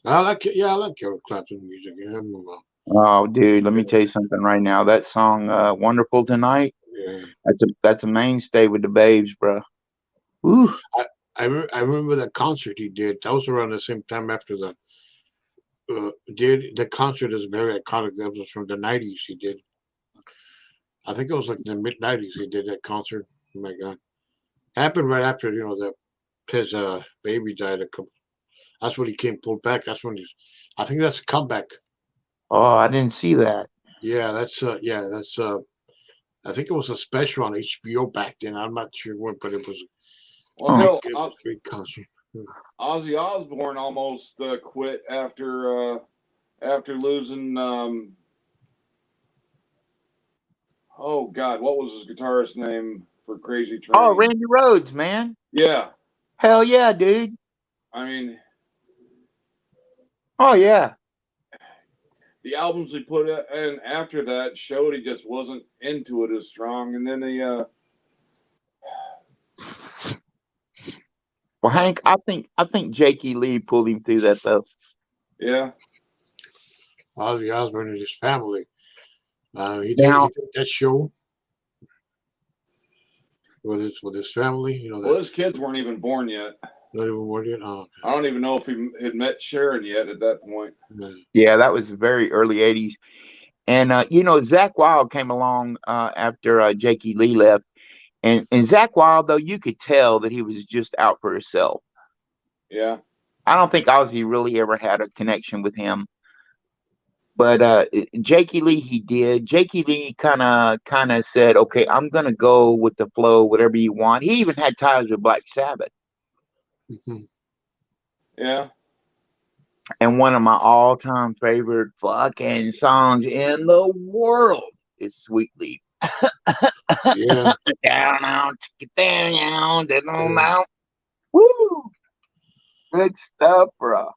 I like it. Yeah, I like Eric Clapton music. Yeah, Oh, dude, let me tell you something right now. That song, "Wonderful Tonight," yeah. that's a mainstay with the babes, bro. Ooh. I remember that concert he did. That was around the same time after the concert is very iconic. That was from the '90s. He did. I think it was like the mid '90s. He did that concert. Oh my God, happened right after his baby died. That's when he came pulled back. That's when I think that's a comeback. Oh, I didn't see that. Yeah, that's I think it was a special on HBO back then. I'm not sure when, but it was. Well, hell, a great concert. Ozzy Osbourne almost quit after losing. Oh God, what was his guitarist name for Crazy Train? Oh, Randy Rhoads, man. Yeah. Hell yeah, dude. I mean. Oh yeah. The albums he put in after that showed he just wasn't into it as strong, and then he. Well, Hank, I think Jakey Lee pulled him through that though. Yeah. Ozzy Osbourne and his family. He did that show with his family. You know. Well, his kids weren't even born yet. Not even born yet. Oh, okay. I don't even know if he had met Sharon yet at that point. Yeah, that was very early '80s. And Zakk Wylde came along after Jakey Lee left, and Zakk Wylde, though, you could tell that he was just out for himself. Yeah, I don't think Ozzy really ever had a connection with him, but Jakey Lee, he did. Jakey Lee kind of said, "Okay, I'm gonna go with the flow, whatever you want." He even had ties with Black Sabbath. Yeah. And one of my all-time favorite fucking songs in the world is "Sweet Leaf." Yeah. Down, out, down, Yeah. down. Woo! Good stuff, bro. I,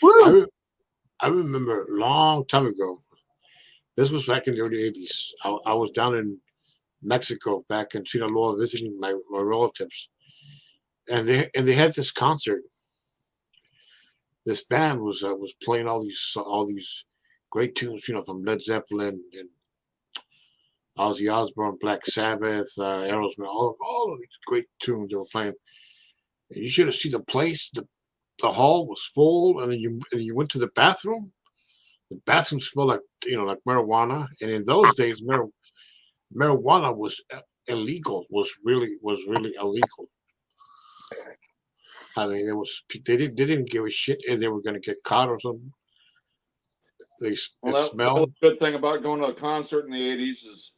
Woo! re- I remember a long time ago. This was back in the early 80s. I was down in Mexico, back in Sinaloa, visiting my relatives. And they had this concert. This band was playing all these great tunes, from Led Zeppelin and Ozzy Osbourne, Black Sabbath, Aerosmith, all of these great tunes they were playing. And you should have seen the place. The hall was full, and then you went to the bathroom. The bathroom smelled like marijuana. And in those days, marijuana was illegal. Was really illegal. I mean, they didn't give a shit if they were going to get caught or something. It Well, that was smelled. a good thing about going to a concert in the '80s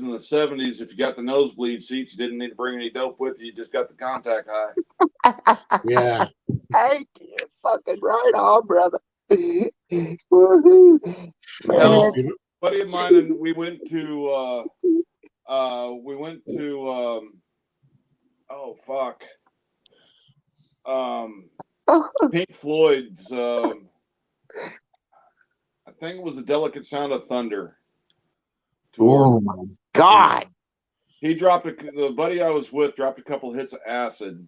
and the '70s. If you got the nosebleed seats, you didn't need to bring any dope with you. You just got the contact high. Yeah. Hey, fucking right on, brother. Woohoo. Man. Hell, buddy of mine and we went to oh fuck. Pink Floyd's I think it was The Delicate Sound of Thunder tour. Oh my God. He dropped the buddy I was with dropped a couple hits of acid,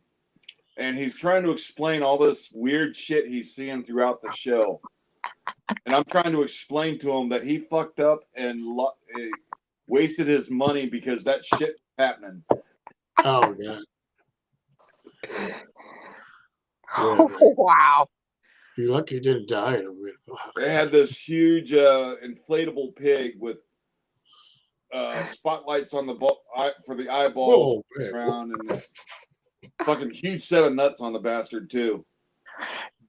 and he's trying to explain all this weird shit he's seeing throughout the show. And I'm trying to explain to him that he fucked up and wasted his money because that shit was happening. Oh God. Yeah. Oh, wow. You're lucky you didn't die. They had this huge inflatable pig with spotlights on for the eyeballs around, and a fucking huge set of nuts on the bastard too.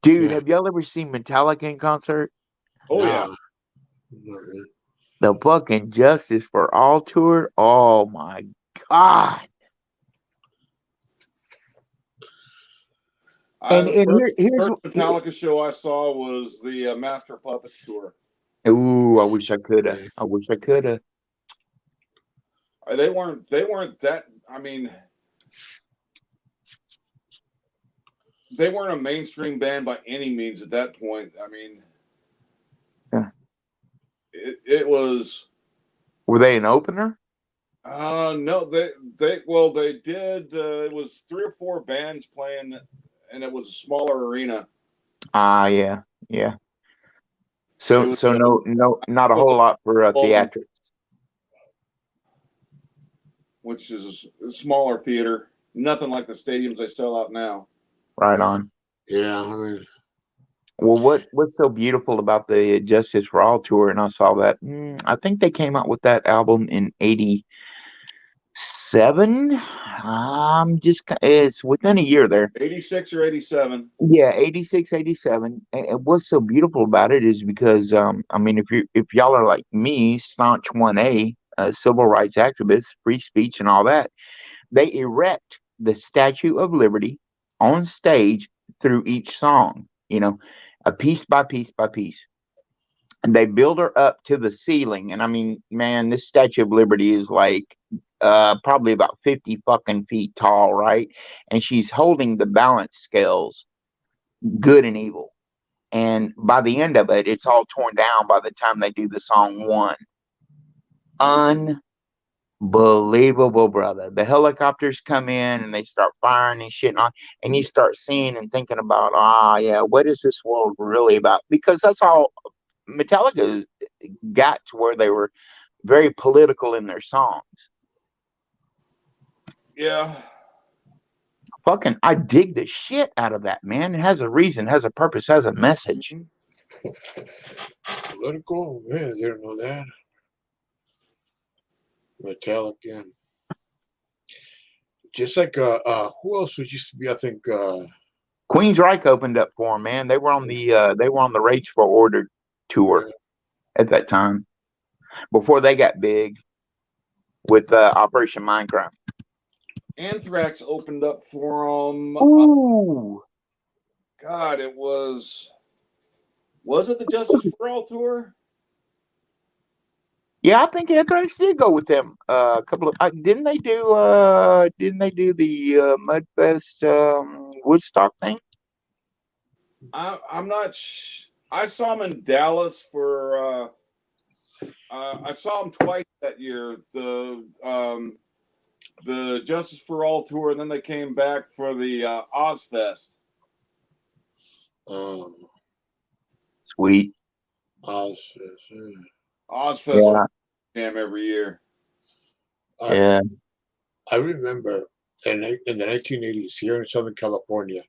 Dude, have y'all ever seen Metallica in concert? Oh yeah. The fucking Justice for All tour. Oh my God. First Metallica show I saw was the Master of Puppets tour. Ooh, I wish I could have. I wish I could have. They weren't that. I mean, they weren't a mainstream band by any means at that point. I mean, yeah. It was. Were they an opener? No, they did. It was 3 or 4 bands playing, and it was a smaller arena. Yeah. So not a whole lot for theatrics. Which is a smaller theater. Nothing like the stadiums they sell out now. Right on. Yeah, I mean. Well, what's so beautiful about the Justice for All tour? And I saw that. I think they came out with that album in '87. It's within a year there. 86 or 87. Yeah, 86, 87. And what's so beautiful about it is because I mean, if y'all are like me, staunch 1A, civil rights activists, free speech and all that, they erect the Statue of Liberty on stage through each song, a piece by piece by piece. And they build her up to the ceiling. And I mean, man, this Statue of Liberty is like probably about 50 fucking feet tall, right? And she's holding the balance scales, good and evil. And by the end of it, it's all torn down by the time they do the song One. Unbelievable, brother. The helicopters come in and they start firing and shit on, and you start seeing and thinking about, what is this world really about? Because that's all Metallica got to, where they were very political in their songs. Yeah. Fucking, I dig the shit out of that, man. It has a reason, has a purpose, has a message. Political? Man, I didn't know that. Metallica. Just like who else was used to be? I think Queensryche opened up for them, man. They were on the Rage for Order tour at that time, before they got big with Operation Mindcrime. Anthrax opened up for them. Ooh, God, was it the Justice for All tour? Yeah, I think Anthrax did go with them. A couple of didn't they do the Mudfest Woodstock thing? I'm not. I saw him in Dallas for. I saw him twice that year. The Justice for All tour, and then they came back for the Ozfest. Sweet. Ozfest Yeah. jam every year. Yeah. I remember in the 1980s here in Southern California,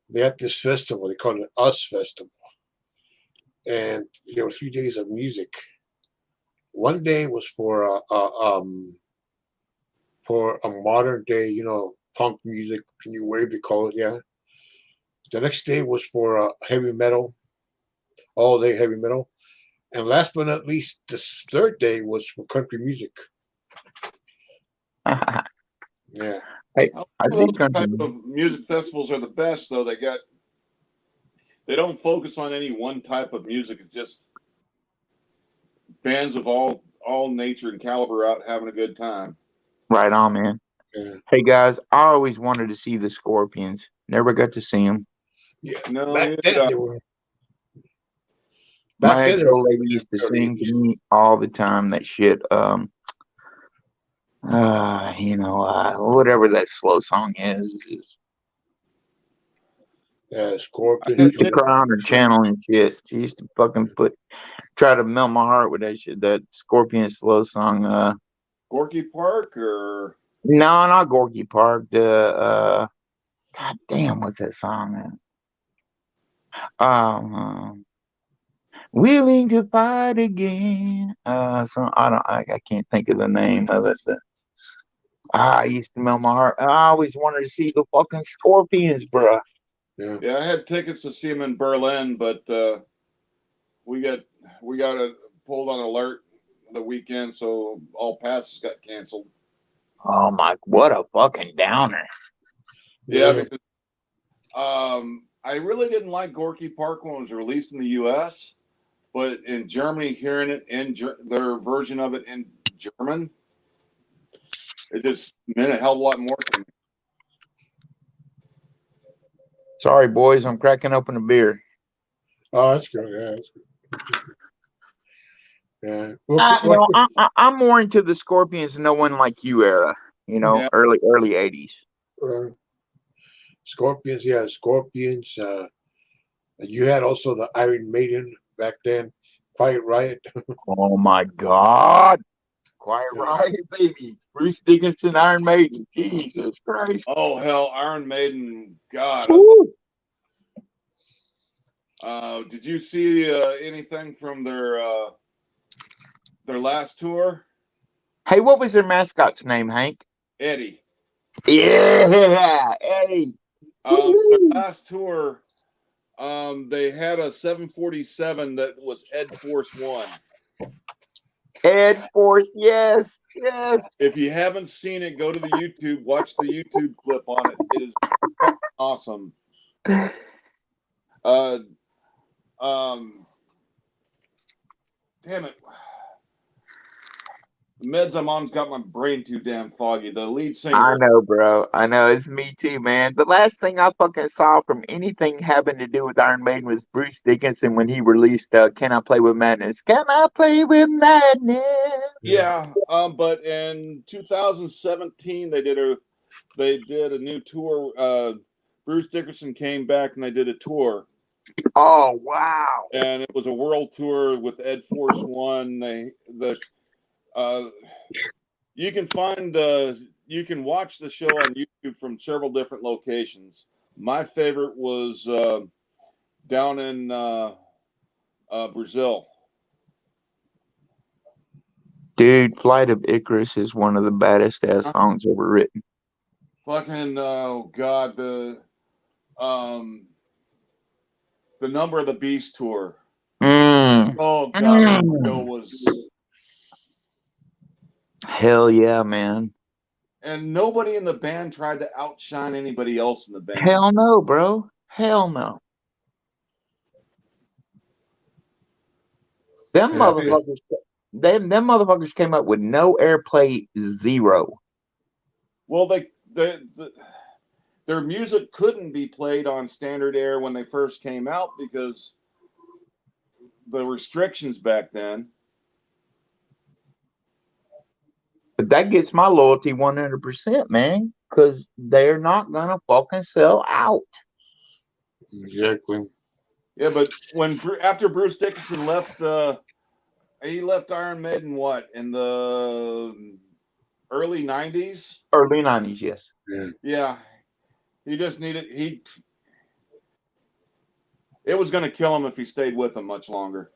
they had this festival. They called it Us Festival, and there were 3 days of music. One day was for a modern day, punk music, new wave they call it. Yeah. The next day was for heavy metal, all day heavy metal, and last but not least, the third day was for country music. Yeah. Hey, I Those think country. type of music festivals are the best, though. They don't focus on any one type of music. It's just bands of all nature and caliber out having a good time. Right on, man. Yeah. Hey guys, I always wanted to see the Scorpions. Never got to see them. Yeah. No, Back then they were. My Back then, they ex-old were lady used to early sing to 80s. me all the time that shit. Whatever that slow song is. Yeah, Scorpion. I She used to had cry on her channel and shit. She used to fucking try to melt my heart with that shit. That Scorpion slow song. Gorky Park or No, not Gorky Park. God damn, what's that song? Man? Willing to fight again. So I can't think of the name of it. But, I used to melt my heart. I always wanted to see the fucking Scorpions, bro. yeah, I had tickets to see him in Berlin, but we got it pulled on alert the weekend, so all passes got canceled. Oh my, what a fucking downer. Yeah, because I really didn't like Gorky Park when it was released in the U.S., but in Germany, hearing it in their version of it in German, it just meant a hell of a lot more to me. Sorry, boys, I'm cracking open a beer. Oh, that's good. Yeah, that's good. Yeah. I'm more into the Scorpions, no one like you era. Yeah. Early 80s. Scorpions, yeah, Scorpions. You had also the Iron Maiden back then, Quiet Riot. Oh my God. Quiet Riot, baby. Bruce Dickinson, Iron Maiden. Jesus Christ. Oh hell, Iron Maiden. God. Did you see anything from their last tour? Hey, what was their mascot's name, Hank? Eddie. Yeah, Eddie. Their last tour, they had a 747 that was Ed Force One. Ed Force, yes. If you haven't seen it, go to the YouTube, watch the YouTube clip on it. It is awesome. Damn it. The meds I'm on got my brain too damn foggy. The lead singer. I know, bro. I know. It's me too, man. The last thing I fucking saw from anything having to do with Iron Maiden was Bruce Dickinson when he released Can I Play With Madness? Can I Play With Madness? Yeah, but in 2017 they did a new tour. Bruce Dickinson came back and they did a tour. Oh wow! And it was a world tour with Ed Force One. You can watch the show on YouTube from several different locations. My favorite was down in Brazil. Dude, Flight of Icarus is one of the baddest ass songs ever written. Fucking oh god, the Number of the Beast tour. Oh god, the show was hell yeah, man. And nobody in the band tried to outshine anybody else in the band. Hell no, bro. Hell no. Them motherfuckers them motherfuckers came up with no airplay, zero. Well, their music couldn't be played on standard air when they first came out because the restrictions back then. But that gets my loyalty 100%, man, because they're not gonna fucking sell out. Exactly. Yeah, but after Bruce Dickinson left, he left Iron Maiden in the early 90s? Early 90s, yes. Yeah. He just needed it was going to kill him if he stayed with them much longer.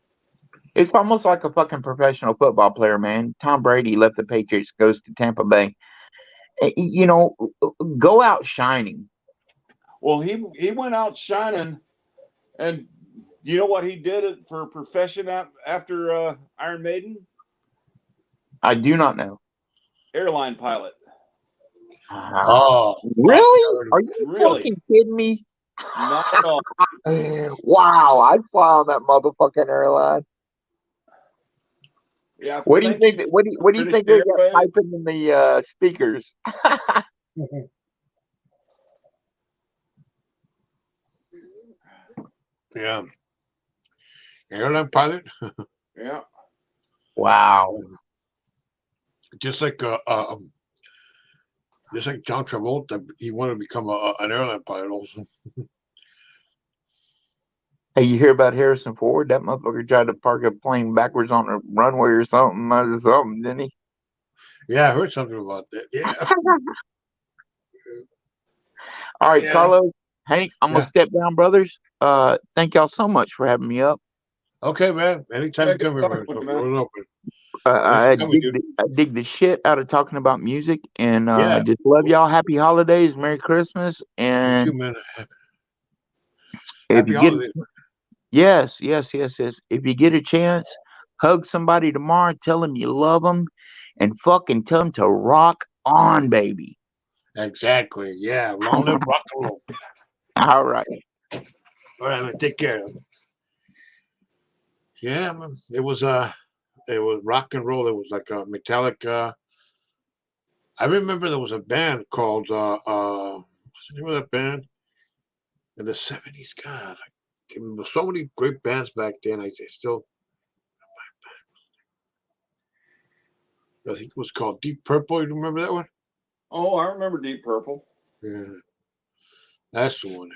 It's almost like a fucking professional football player, man. Tom Brady left the Patriots, goes to Tampa Bay. You know, go out shining. Well, he went out shining, and you know what he did for a profession after Iron Maiden? I do not know. Airline pilot. Oh, really? Are you really fucking kidding me? Not at all. Wow, I'd fly on that motherfucking airline. Yeah. What do you think? What do you think they got piping in the speakers? Yeah. Airline pilot. Yeah. Wow. Just like John Travolta, he wanted to become an airline pilot also. Hey, you hear about Harrison Ford? That motherfucker tried to park a plane backwards on a runway or something, didn't he? Yeah, I heard something about that. Yeah. All right, Carlos, Hank, I'm gonna step down, brothers. Thank y'all so much for having me up. Okay, man. Anytime you come here, we're open. I dig the shit out of talking about music, and just love y'all. Happy holidays, Merry Christmas, and you too, man. Happy holidays. Yes. If you get a chance, hug somebody tomorrow, tell them you love them, and fucking tell them to rock on, baby. Exactly. Yeah. Long live rock and roll. All right. All right, man. Take care. Yeah, man. It was rock and roll. It was like a Metallica. I remember there was a band called what's the name of that band? In the 70s. God, there were so many great bands back then. I think it was called Deep Purple. You remember that one? Oh, I remember Deep Purple. Yeah, that's the one.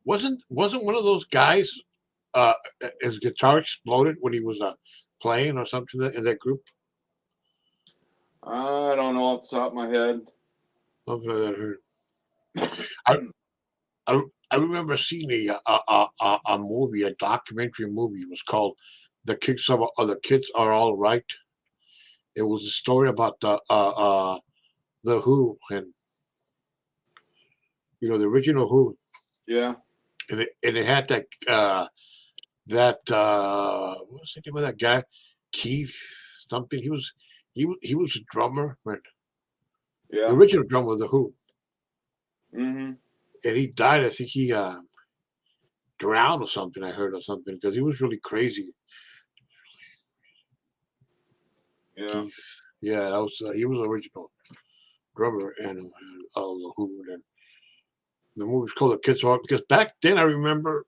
Wasn't one of those guys? His guitar exploded when he was playing or something in that group. I don't know off the top of my head. Something like that. I remember seeing a movie, a documentary movie. It was called "The Kids Are All Right." It was a story about the Who, and the original Who. Yeah. And it had that what's the name of that guy? Keith something. He was a drummer, right? Yeah. The original drummer of the Who. Mm-hmm. And he died. I think he drowned or something. I heard or something because he was really crazy. Yeah. Yeah, that was he was the original drummer and the Who. And the movie's called The Kids Are, because back then I remember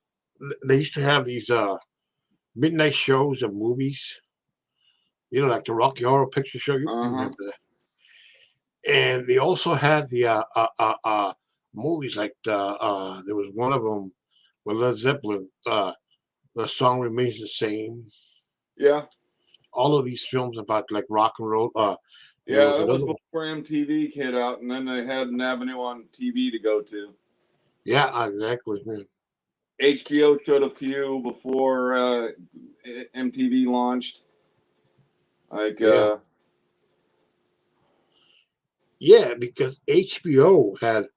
they used to have these midnight shows of movies. Like the Rocky Horror Picture Show. You remember that? And they also had the movies like there was one of them with Led Zeppelin. The Song Remains the Same. Yeah. All of these films about like rock and roll. Yeah, that was before MTV came out, and then they had an avenue on TV to go to. Yeah, exactly. Man. HBO showed a few before MTV launched. Like, yeah, because HBO had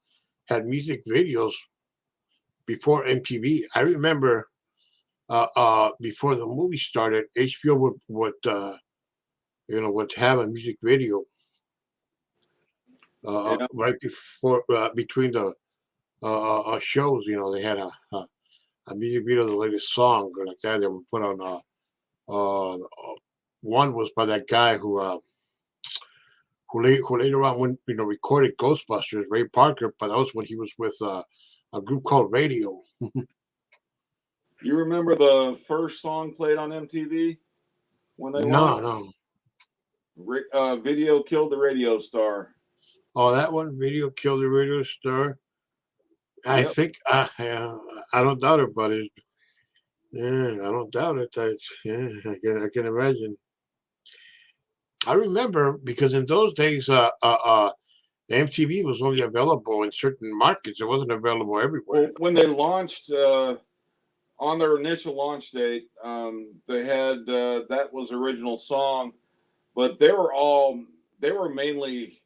music videos before MTV. I remember before the movie started, HBO would have a music video right before between the shows. They had a music video of the latest song or like that. They would put on One was by that guy who later on recorded Ghostbusters, Ray Parker, but that was when he was with a group called Radio. You remember the first song played on MTV when they No. Video Killed the Radio Star. Oh, that one, Video Killed the Radio Star. I think I don't doubt it, but it. Yeah, I don't doubt it. I can imagine. I remember because in those days, MTV was only available in certain markets. It wasn't available everywhere. Well, when they launched on their initial launch date, they had that was original song, but they were mainly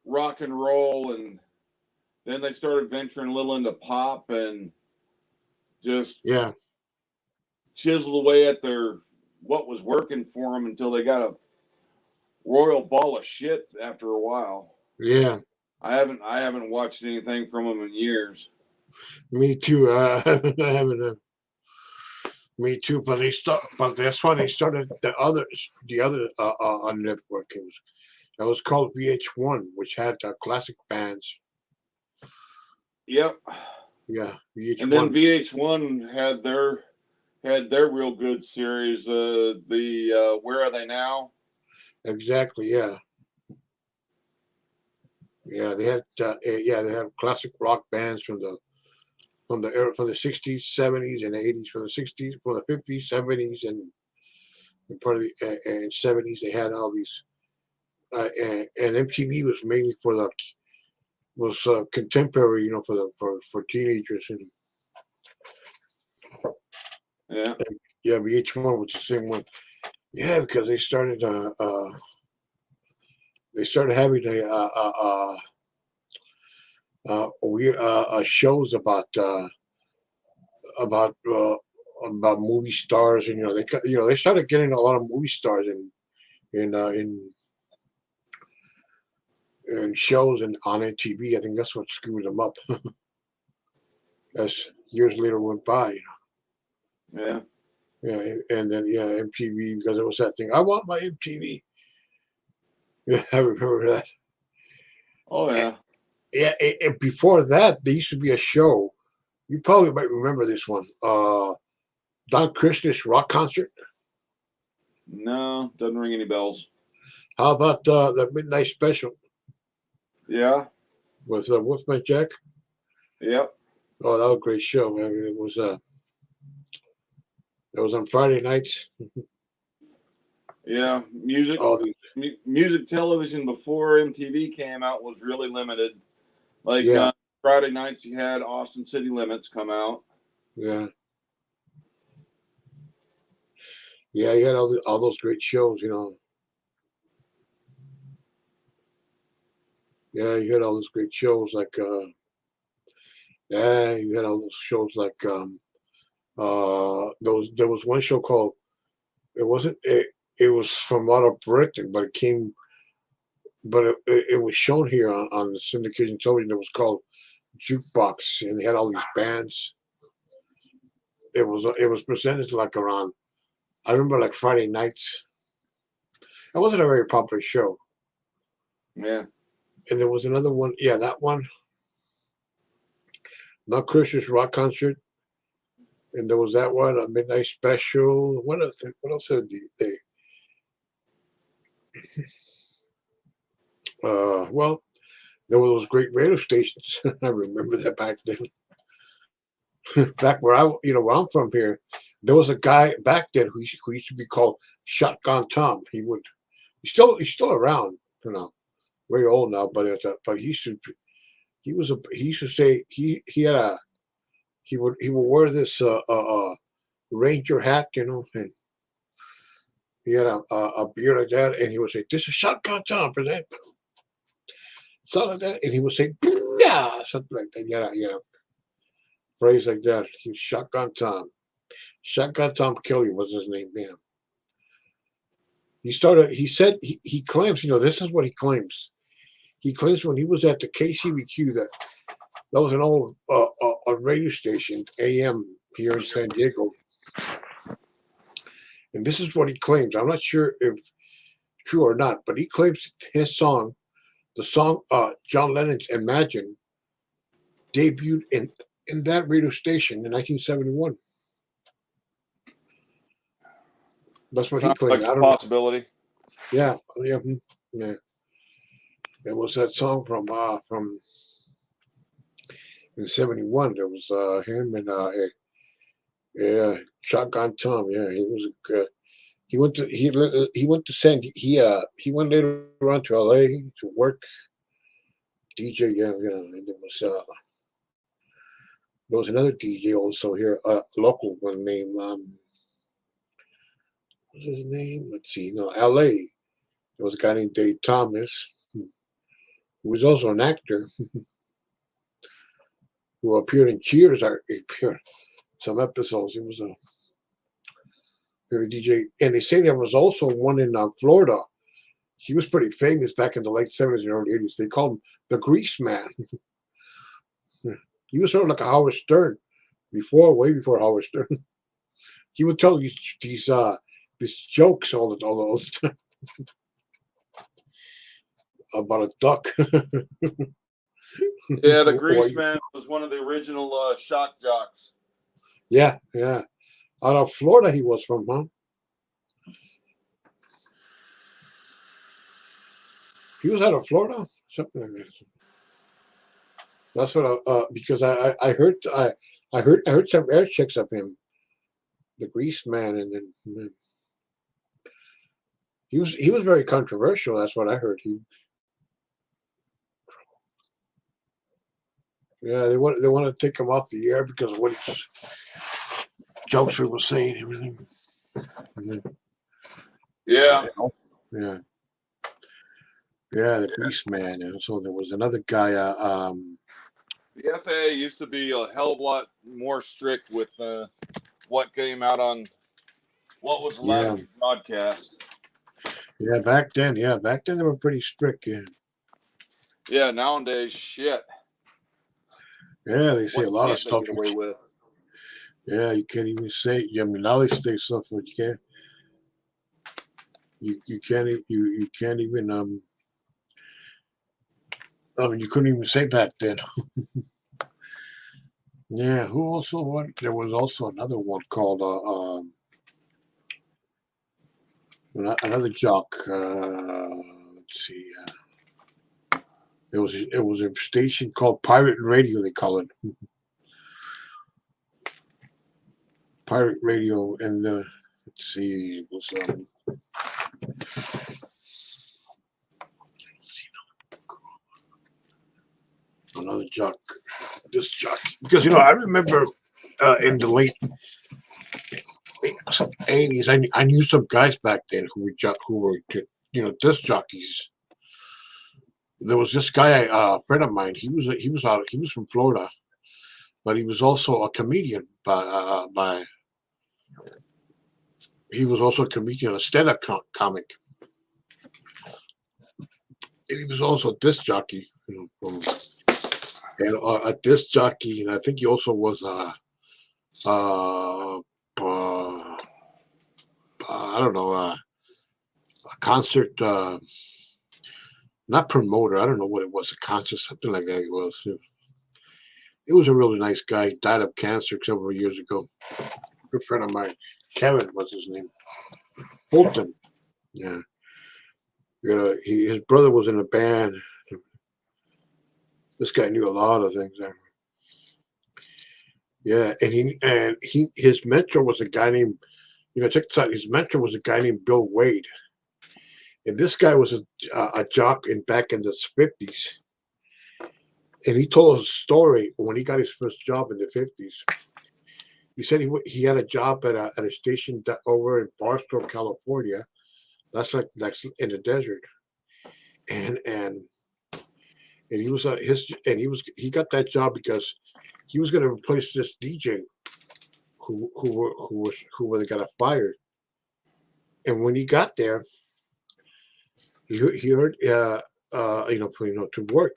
rock and roll, and then they started venturing a little into pop and just chiseled away at what was working for them until they got a royal ball of shit after a while. Yeah. I haven't watched anything from them in years. Me too. I haven't. Me too. But but that's why they started the other network. That was called VH1, which had classic bands. Yep. Yeah, VH1. And then VH1 had their real good series. Where Are They Now? Exactly. Yeah. Yeah, they had they had classic rock bands from the 60s, 70s, and 80s. From the 50s, 70s, and part of the and 70s. They had all these, and MTV was mainly for contemporary, for teenagers and VH1 was the same one. Yeah, because they started having weird shows about movie stars, and they started getting a lot of movie stars in shows and on MTV. I think that's what screwed them up as years later went by. Yeah. Yeah, and then MTV, because it was that thing. I want my MTV. Yeah, I remember that. Oh yeah. And before that, there used to be a show. You probably might remember this one. Don Christmas Rock Concert. No, doesn't ring any bells. How about the Midnight Special? Yeah. With Wolfman Jack. Yep. Oh, that was a great show, man. It was on Friday nights. Yeah, music television before MTV came out was really limited. Like Friday nights, you had Austin City Limits come out. Yeah. Yeah, you had all those great shows, Yeah, you had all those great shows like you had all those shows like there was one show called it was from out of Britain, but it was shown here on the syndication television. It was called Jukebox, and they had all these bands. It was presented like around, I remember, like Friday nights. It wasn't a very popular show. Yeah. And there was another one. Yeah, that one. Not Christmas Rock Concert. And there was that one, a Midnight Special. What else did they? Well, there were those great radio stations. I remember that back then. Back where where I'm from here, there was a guy back then who used to be called Shotgun Tom. He's still around, very old now, but he used to say he would wear this Ranger hat, and he had a beard like that, and he would say, "This is Shotgun Tom, present." Something like that, and he would say, "Yeah," something like that. Yeah, phrase like that. He was Shotgun Tom. Shotgun Tom Kelly was his name, man. He said he claims, this is what he claims. He claims when he was at the KCBQ, that was an old a radio station, AM, here in San Diego. And this is what he claims. I'm not sure if true or not, but he claims his song, the song John Lennon's Imagine, debuted in that radio station in 1971. That's what he Sounds claimed. like I a don't know. possibility. Yeah, yeah, yeah. It was that song from in '71. There was him and yeah, Shotgun Tom. Yeah, he was a he went to he went later on to LA to work DJ. Yeah, yeah. And there was another DJ also here, local one named what's his name? Let's see, no, LA. There was a guy named Dave Thomas, who was also an actor who appeared in Cheers. He appeared some episodes. He was a DJ, and they say there was also one in Florida. He was pretty famous back in the late '70s and early '80s. They called him the Grease Man. He was sort of like a Howard Stern way before Howard Stern. He would tell these jokes all those time about a duck. Yeah, the Grease Man was one of the original shock jocks. Yeah, yeah. Out of Florida, he was from, huh? He was out of Florida, something like that. That's what because I heard some air checks of him, the Grease Man, and then he was very controversial. That's what I heard. Yeah, they want to take him off the air because of what his jokes he was saying, everything. Yeah. Yeah. Yeah, the Grease Man. And so there was another guy. The FAA used to be a hell of a lot more strict with what came out on what was allowed to be broadcast. Yeah, back then they were pretty strict. Yeah. Yeah, nowadays, shit. Yeah, they say a lot of stuff. Get away with. Yeah, you can't even say. I mean, now they say stuff what you can't. You can't even I mean, you couldn't even say back then. Yeah, who also what? There was also another one called another jock. Let's see. It was a station called Pirate Radio. They call it Pirate Radio, and let's see, it was another jock. This jock, because I remember in the late '80s, I knew some guys back then who were disc jockeys. There was this guy, a friend of mine. He was from Florida, but he was also a comedian. He was also a comedian, a stand-up comic, and he was also a disc jockey. And a disc jockey, and I think he also was I don't know, a concert, not promoter. I don't know what it was, a concert, something like that. It was a really nice guy. He died of cancer several years ago. Good friend of mine, Kevin was his name. Bolton, yeah. His brother was in a band. This guy knew a lot of things. Yeah, and his mentor was a guy named, check this out. His mentor was a guy named Bill Wade, and this guy was a jock back in the '50s. And he told us a story when he got his first job in the '50s. He said he had a job at a station over in Barstow, California. That's in the desert, and he got that job because he was going to replace this DJ who they got fired. And when he got there, he heard to work.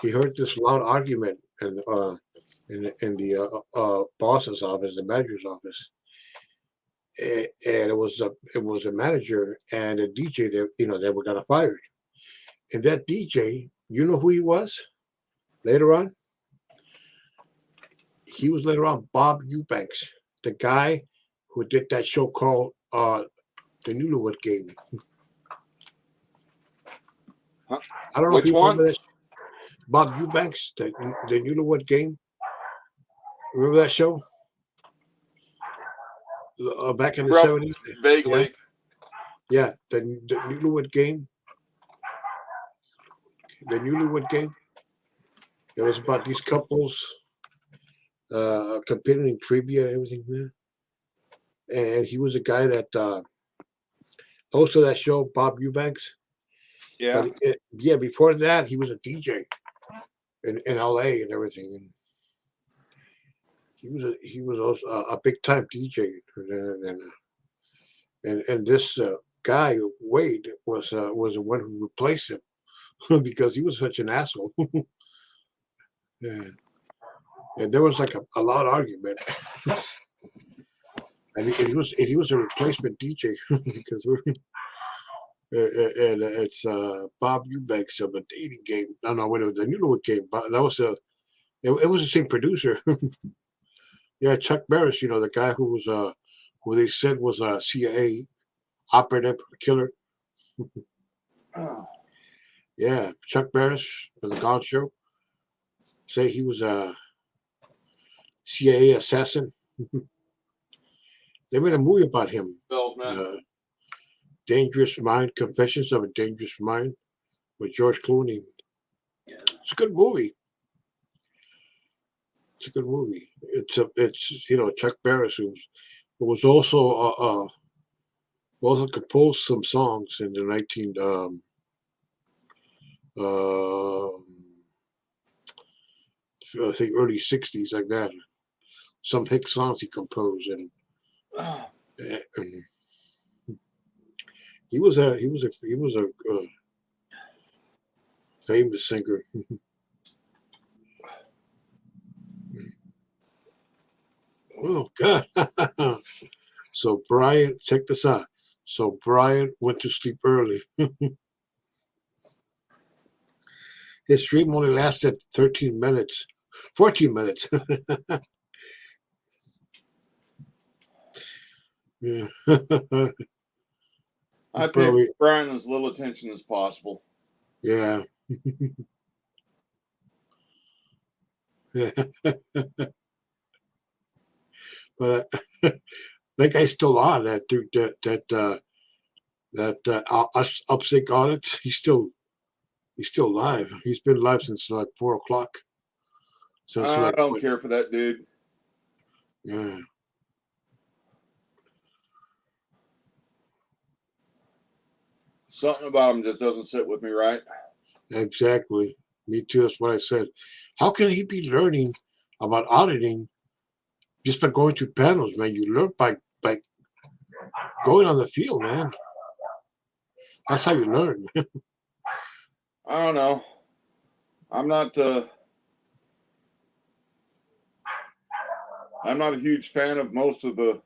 He heard this loud argument in the boss's office, the manager's office, and it was a manager and a DJ that that were gonna fire. And that DJ, you know who he was later on? He was later on Bob Eubanks, the guy who did that show called the Newlywed Game. Huh? I don't know if Which you one? remember this. Bob Eubanks, the Newlywed Game. Remember that show? Back in the 70s? Vaguely. Yeah, the Newlywed Game. The Newlywed Game. It was about these couples competing in trivia and everything there. And he was a guy that hosted that show, Bob Eubanks. Yeah. But before that, he was a DJ in LA and everything. And he was also a big time DJ. And this guy Wade was the one who replaced him because he was such an asshole. Yeah. And there was like a loud argument. And he was a replacement DJ because and it's Bob Eubanks of a dating game. No, wait, it was the Newlywed Game. But that was it was the same producer. Yeah, Chuck Barris, the guy who was who they said was a CIA operative killer. Oh. Yeah, Chuck Barris for the Gone Show. Say he was a CIA assassin. They made a movie about him. Dangerous Mind, Confessions of a Dangerous Mind with George Clooney. Yeah. It's a good movie. It's a good movie. It's Chuck Barris who was also composed some songs in the I think early 60s like that. Some hit songs he composed and he was a famous singer. Oh God. So Brian, check this out. So Brian went to sleep early. His stream only lasted 14 minutes. Yeah. I pay Brian as little attention as possible. Yeah. Yeah. But that guy's still on. That dude, Upsync Audits. He's still live. He's been live since like 4 o'clock. I don't care for that dude. Yeah. Something about him just doesn't sit with me right. Exactly. Me too. That's what I said. How can he be learning about auditing just by going to panels, man? You learn by going on the field, man. That's how you learn. I don't know. I'm not a huge fan of most of the.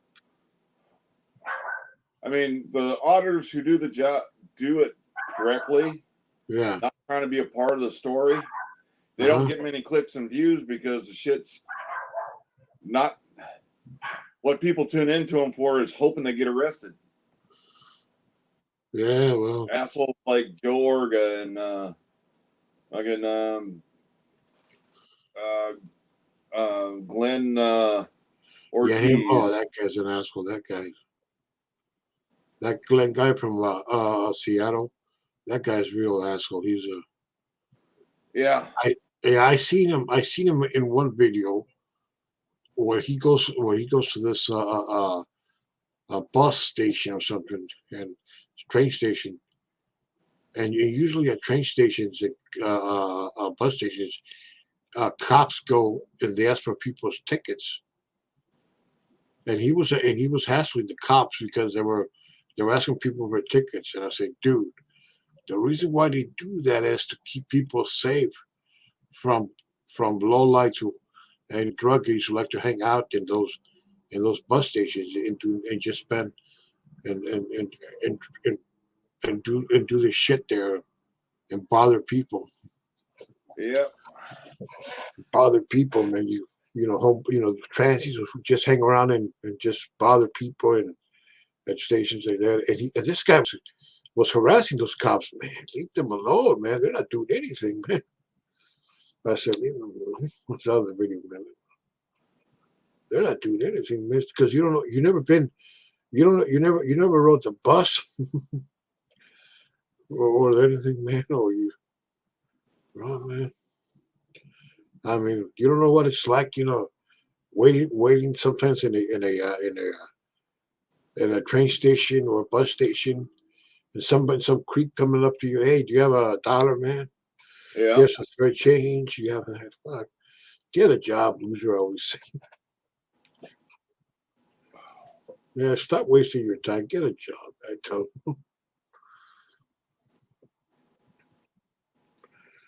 I mean, the auditors who do the job do it correctly. Yeah. Not trying to be a part of the story. They don't get many clicks and views because the shit's not what people tune into them for is hoping they get arrested. Yeah, well, assholes like Joe Orga and Glenn Ortiz. Yeah, him. Oh, that guy's an asshole. That Glenn guy from Seattle. That guy's a real asshole. He's a. Yeah. I seen him in one video where he goes to this a bus station or something, and train station, and usually at train stations, bus stations, cops go and they ask for people's tickets, and he was hassling the cops because they were asking people for tickets, and I said, dude, the reason why they do that is to keep people safe from lowlights and druggies who like to hang out in in those bus stations and just spend and and, and do this shit there and bother people. Yeah. Bother people, man. Transies who just hang around and just bother people and at stations like that. And this guy was harassing those cops, man. Leave them alone, man. They're not doing anything, man. I said, leave them alone. What's the other video, man? They're not doing anything, man, because you don't know. You never been. You don't. You never rode the bus or anything, man. Or you, oh man. I mean, you don't know what it's like, waiting sometimes in a train station or a bus station, and some creep coming up to you. Hey, do you have $1, man? Yeah. Yes, it's for change. You have that. Fuck. Get a job, loser. I always say. Yeah, stop wasting your time. Get a job. I tell them.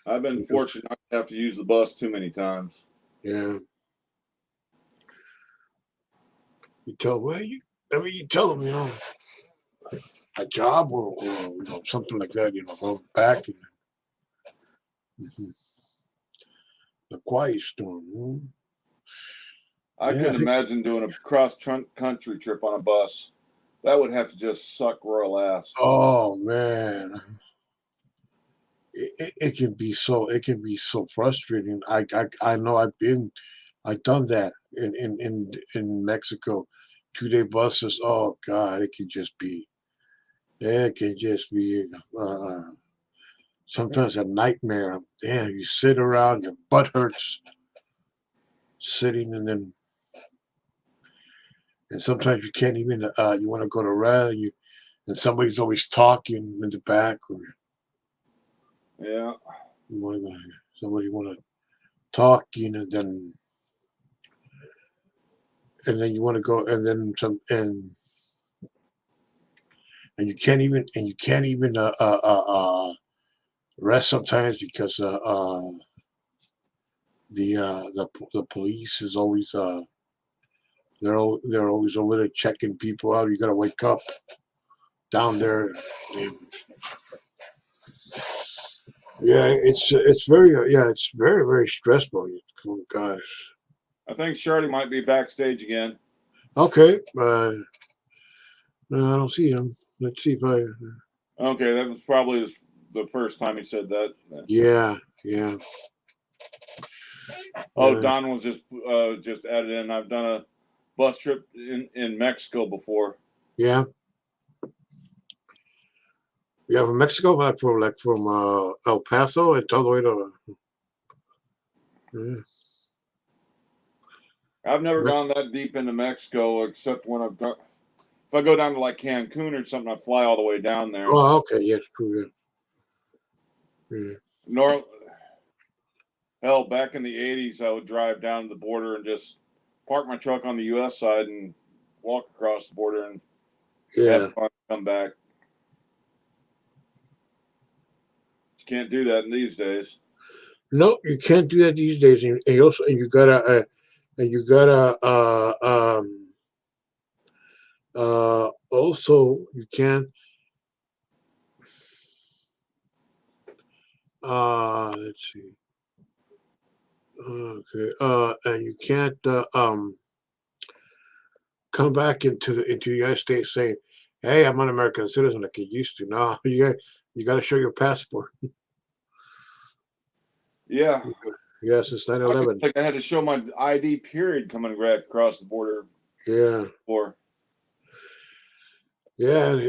I've been fortunate not to have to use the bus too many times. Yeah. You tell you tell them, a job or something like that, go back and the quiet storm. I couldn't imagine doing a cross-country trip on a bus. That would have to just suck royal ass. Oh man, it can be so frustrating. I know I've done that in Mexico, 2-day buses. Oh God, it can just be sometimes a nightmare. Damn, you sit around, your butt hurts sitting, and sometimes you can't even. You want to go to rest, and somebody's always talking in the back, or Yeah. somebody want to talk, and then you want to go, and then some, and you can't even rest sometimes because the police is always they're always over there checking people out. You got to wake up down there. And, yeah, it's very very stressful. Oh God. I think Shirley might be backstage again. Okay. No, I don't see him. Let's see if I. Okay, that was probably the first time he said that. Yeah. Oh, Don was just added in. I've done a bus trip in Mexico before. Yeah. Yeah, from Mexico, from El Paso and all the way to. Yeah. I've never gone that deep into Mexico except when if I go down to like Cancun or something, I fly all the way down there. Oh, okay. Yes, true. Yeah. Hell, back in the 80s, I would drive down to the border and just park my truck on the U.S. side and walk across the border and have fun, come back. You can't do that in these days. No, you can't do that these days, and you gotta also you can't let's see. Okay. And you can't come back into the United States saying, "Hey, I'm an American citizen," like you used to. No, you got to show your passport. Yeah. Yes, it's 9/11. I had to show my ID period coming back across the border. Yeah. Yeah, and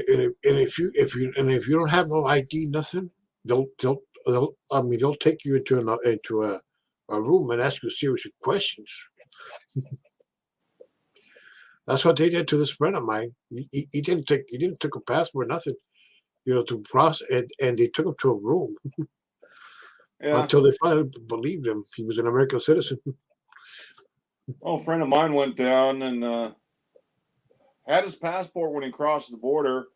if you don't have no ID, nothing, they'll take you into a room and ask you a series of questions. That's what they did to this friend of mine. He didn't take a passport, nothing, to process, and they took him to a room until they finally believed him. He was an American citizen. Well, a friend of mine went down and had his passport when he crossed the border,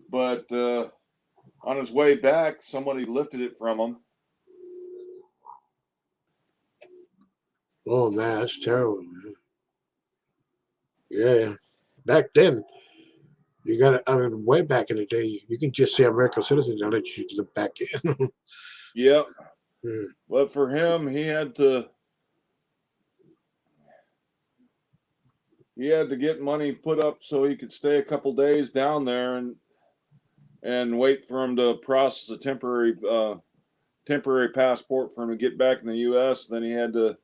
but on his way back, somebody lifted it from him. Oh man, that's terrible, man. Yeah. Back then, you got to, I mean, way back in the day, you can just say American citizen and let you look back in. Yep. Mm. But for him, he had to get money put up so he could stay a couple days down there and wait for him to process a temporary passport for him to get back in the U.S. Then he had to.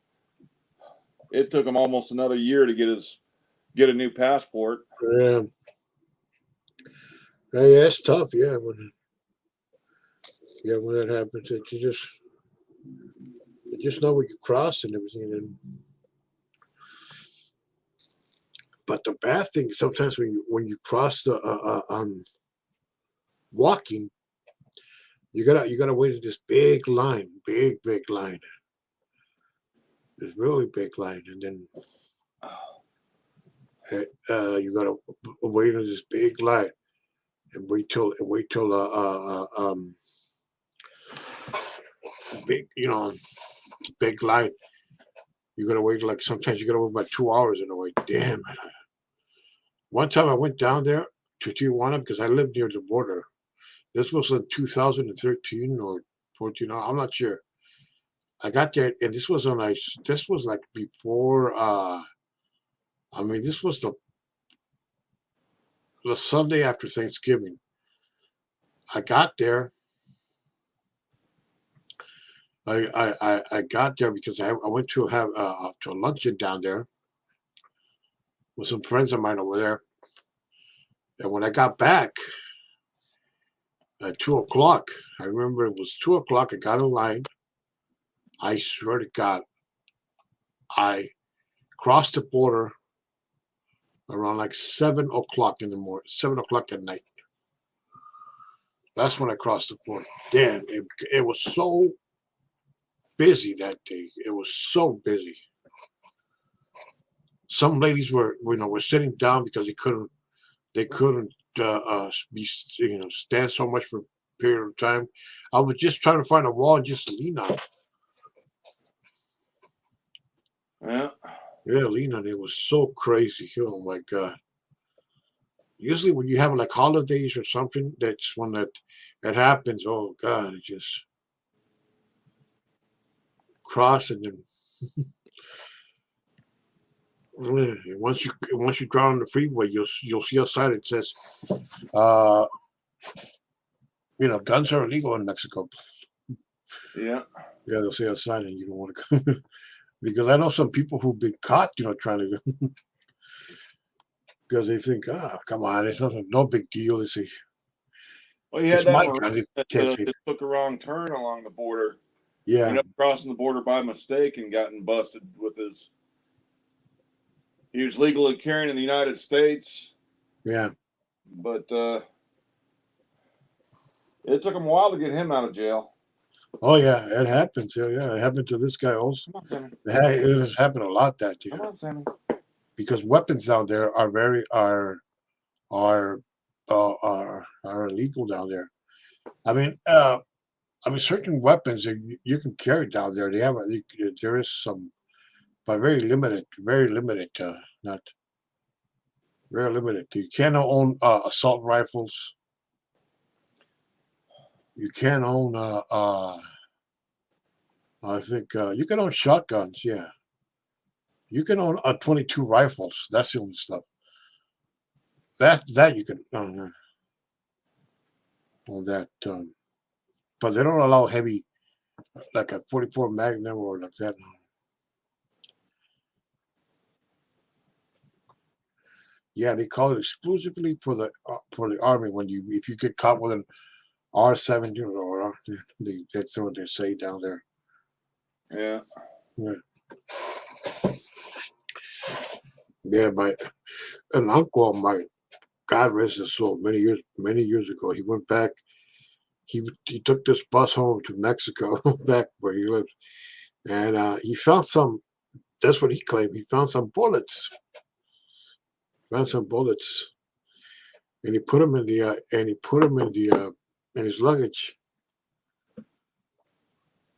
It took him almost another year to get a new passport. Yeah. Yeah, it's tough. When that happens, you just know where you cross and everything. But the bad thing sometimes when you cross the walking, you gotta wait in this big line, big line. This really big line, and then you gotta wait in this big line and wait till big big line. You gotta wait like sometimes you gotta wait about 2 hours in a way. Damn it! One time I went down there to Tijuana because I lived near the border. This was in 2013 or 14. I'm not sure. I got there, and this was on like this was like before. I mean, this was the Sunday after Thanksgiving. I got there. I got there because I went to have to a luncheon down there with some friends of mine over there. And when I got back at 2 o'clock, I remember it was 2 o'clock. I got in line. I swear to God, I crossed the border around like 7 o'clock in the morning, 7 o'clock at night. That's when I crossed the border. Damn, it was so busy that day. It was so busy. Some ladies were sitting down because they couldn't be stand so much for a period of time. I was just trying to find a wall and just lean on it. Yeah. Yeah, lean on it. It was so crazy. Oh my God. Usually when you have like holidays or something, that's when that happens. Oh God, it just crossing and once you drive on the freeway, you'll see a sign that says, uh, guns are illegal in Mexico. Yeah. Yeah, they'll see a sign and you don't want to go because I know some people who've been caught, trying to go because they think, come on, it's nothing, no big deal. They say Well, you had it's that my Marine gun. They that can't say that. just took a wrong turn along the border. Yeah, Crossing the border by mistake and gotten busted with his. He was legally carrying in the United States, yeah. but it took him a while to get him out of jail. Oh yeah, it happens. Yeah, it happened to this guy also. Come on, Sammy. It has happened a lot that year Come on, Sammy. because weapons down there are are illegal down there. I mean, certain weapons that you can carry down there. There is some, but very limited, very limited. Not very limited. You cannot own assault rifles. You can own. I think you can own shotguns. Yeah, you can own 22 rifles. That's the only stuff. That you can own that. But they don't allow heavy, like a 44 Magnum or like that. Yeah, they call it exclusively for the army. If you get caught with an R17 or that's what they say down there. Yeah. Yeah, yeah. An uncle of mine, God rest his soul, many years ago, he went back. He took this bus home to Mexico, back where he lives, and he found some. That's what he claimed. He found some bullets. Found some bullets, and he put them in in his luggage.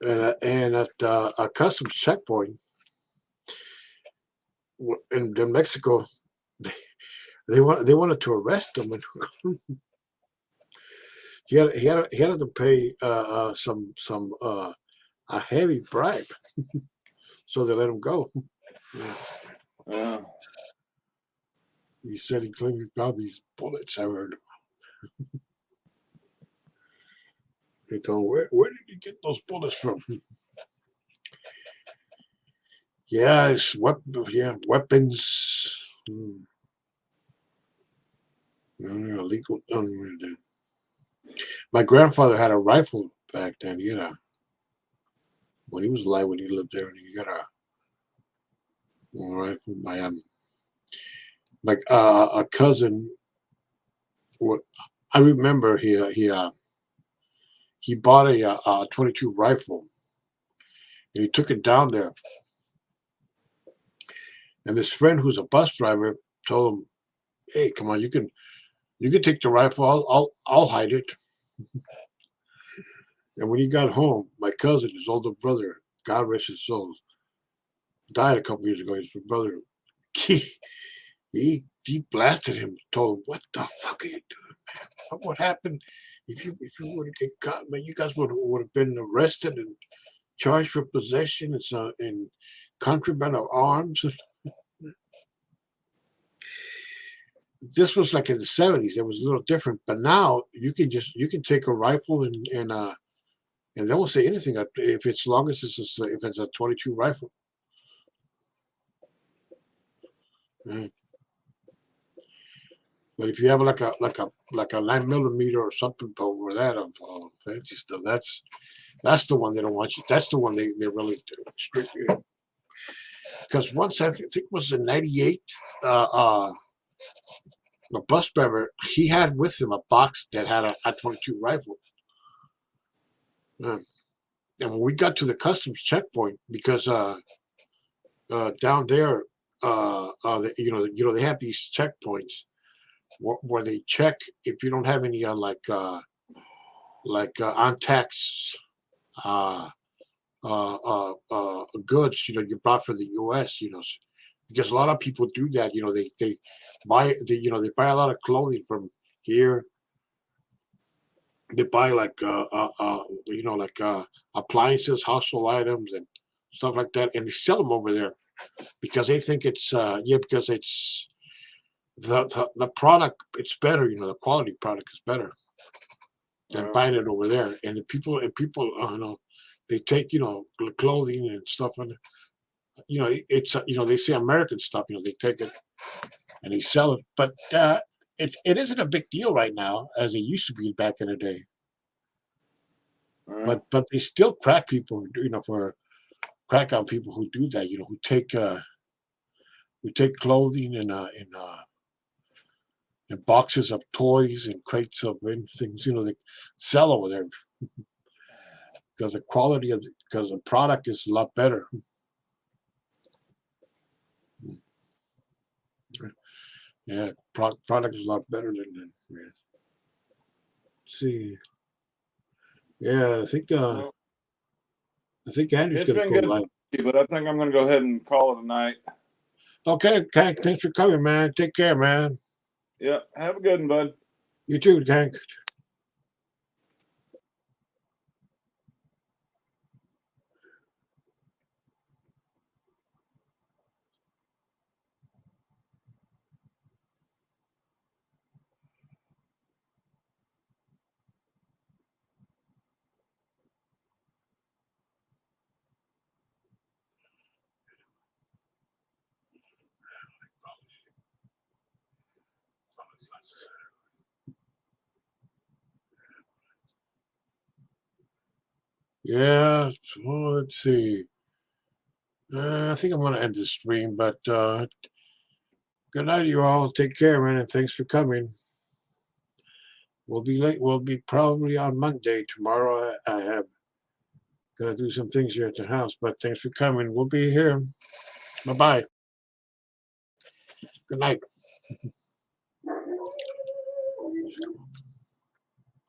And at a customs checkpoint in Mexico, They wanted to arrest him, and he had to pay a heavy bribe, so they let him go. Yeah. He said he claimed he found these bullets. I heard. They told him, where did you get those bullets from? Yeah, it's weapons. Illegal. My grandfather had a rifle back then. When he was alive, when he lived there, and he got a rifle by a cousin. What I remember, he bought a 22 rifle, and he took it down there. And this friend who's a bus driver told him, "Hey, come on, you can take the rifle. I'll hide it." And when he got home, my cousin, his older brother, God rest his soul, died a couple years ago. His brother, he blasted him, told him, "What the fuck are you doing, man? What happened if you were to get caught, man? You guys would have been arrested and charged for possession and contraband of arms." This was like in the 70s. It was a little different, but now you can take a rifle and they won't say anything if it's long as if it's a 22 rifle. Right. But if you have like a 9mm or something over that of fancy stuff, that's the one they don't want you. That's the one they really strict. Because once I think it was in '98, the bus driver, he had with him a box that had a 22 rifle. And when we got to the customs checkpoint, because down there, they have these checkpoints where they check if you don't have any untaxed goods, you brought from the U.S. Because a lot of people do that. They buy a lot of clothing from here. They buy appliances, household items, and stuff like that, and they sell them over there because they think it's because it's the product. It's better. The quality product is better than buying it over there. And the people they take clothing and stuff, and it's they say American stuff. They take it and they sell it, but it isn't a big deal right now as it used to be back in the day. But they still crack people, for crack on people who do that, who take clothing and boxes of toys and crates of things, they sell over there because the quality because the product is a lot better. Yeah, product is a lot better than yeah. See. Yeah, I think Andrew's It's gonna been go good, live. but I think I'm going to go ahead and call it a night. Okay, Hank, thanks for coming, man. Take care, man. Yeah, have a good one, bud. You too, Hank. Yeah, well, let's see. I think I'm gonna end the stream, but good night, you all. Take care, man, and thanks for coming. We'll be late. We'll be probably on Monday. Tomorrow, I have gotta do some things here at the house, but thanks for coming. We'll be here. Bye bye. Good night.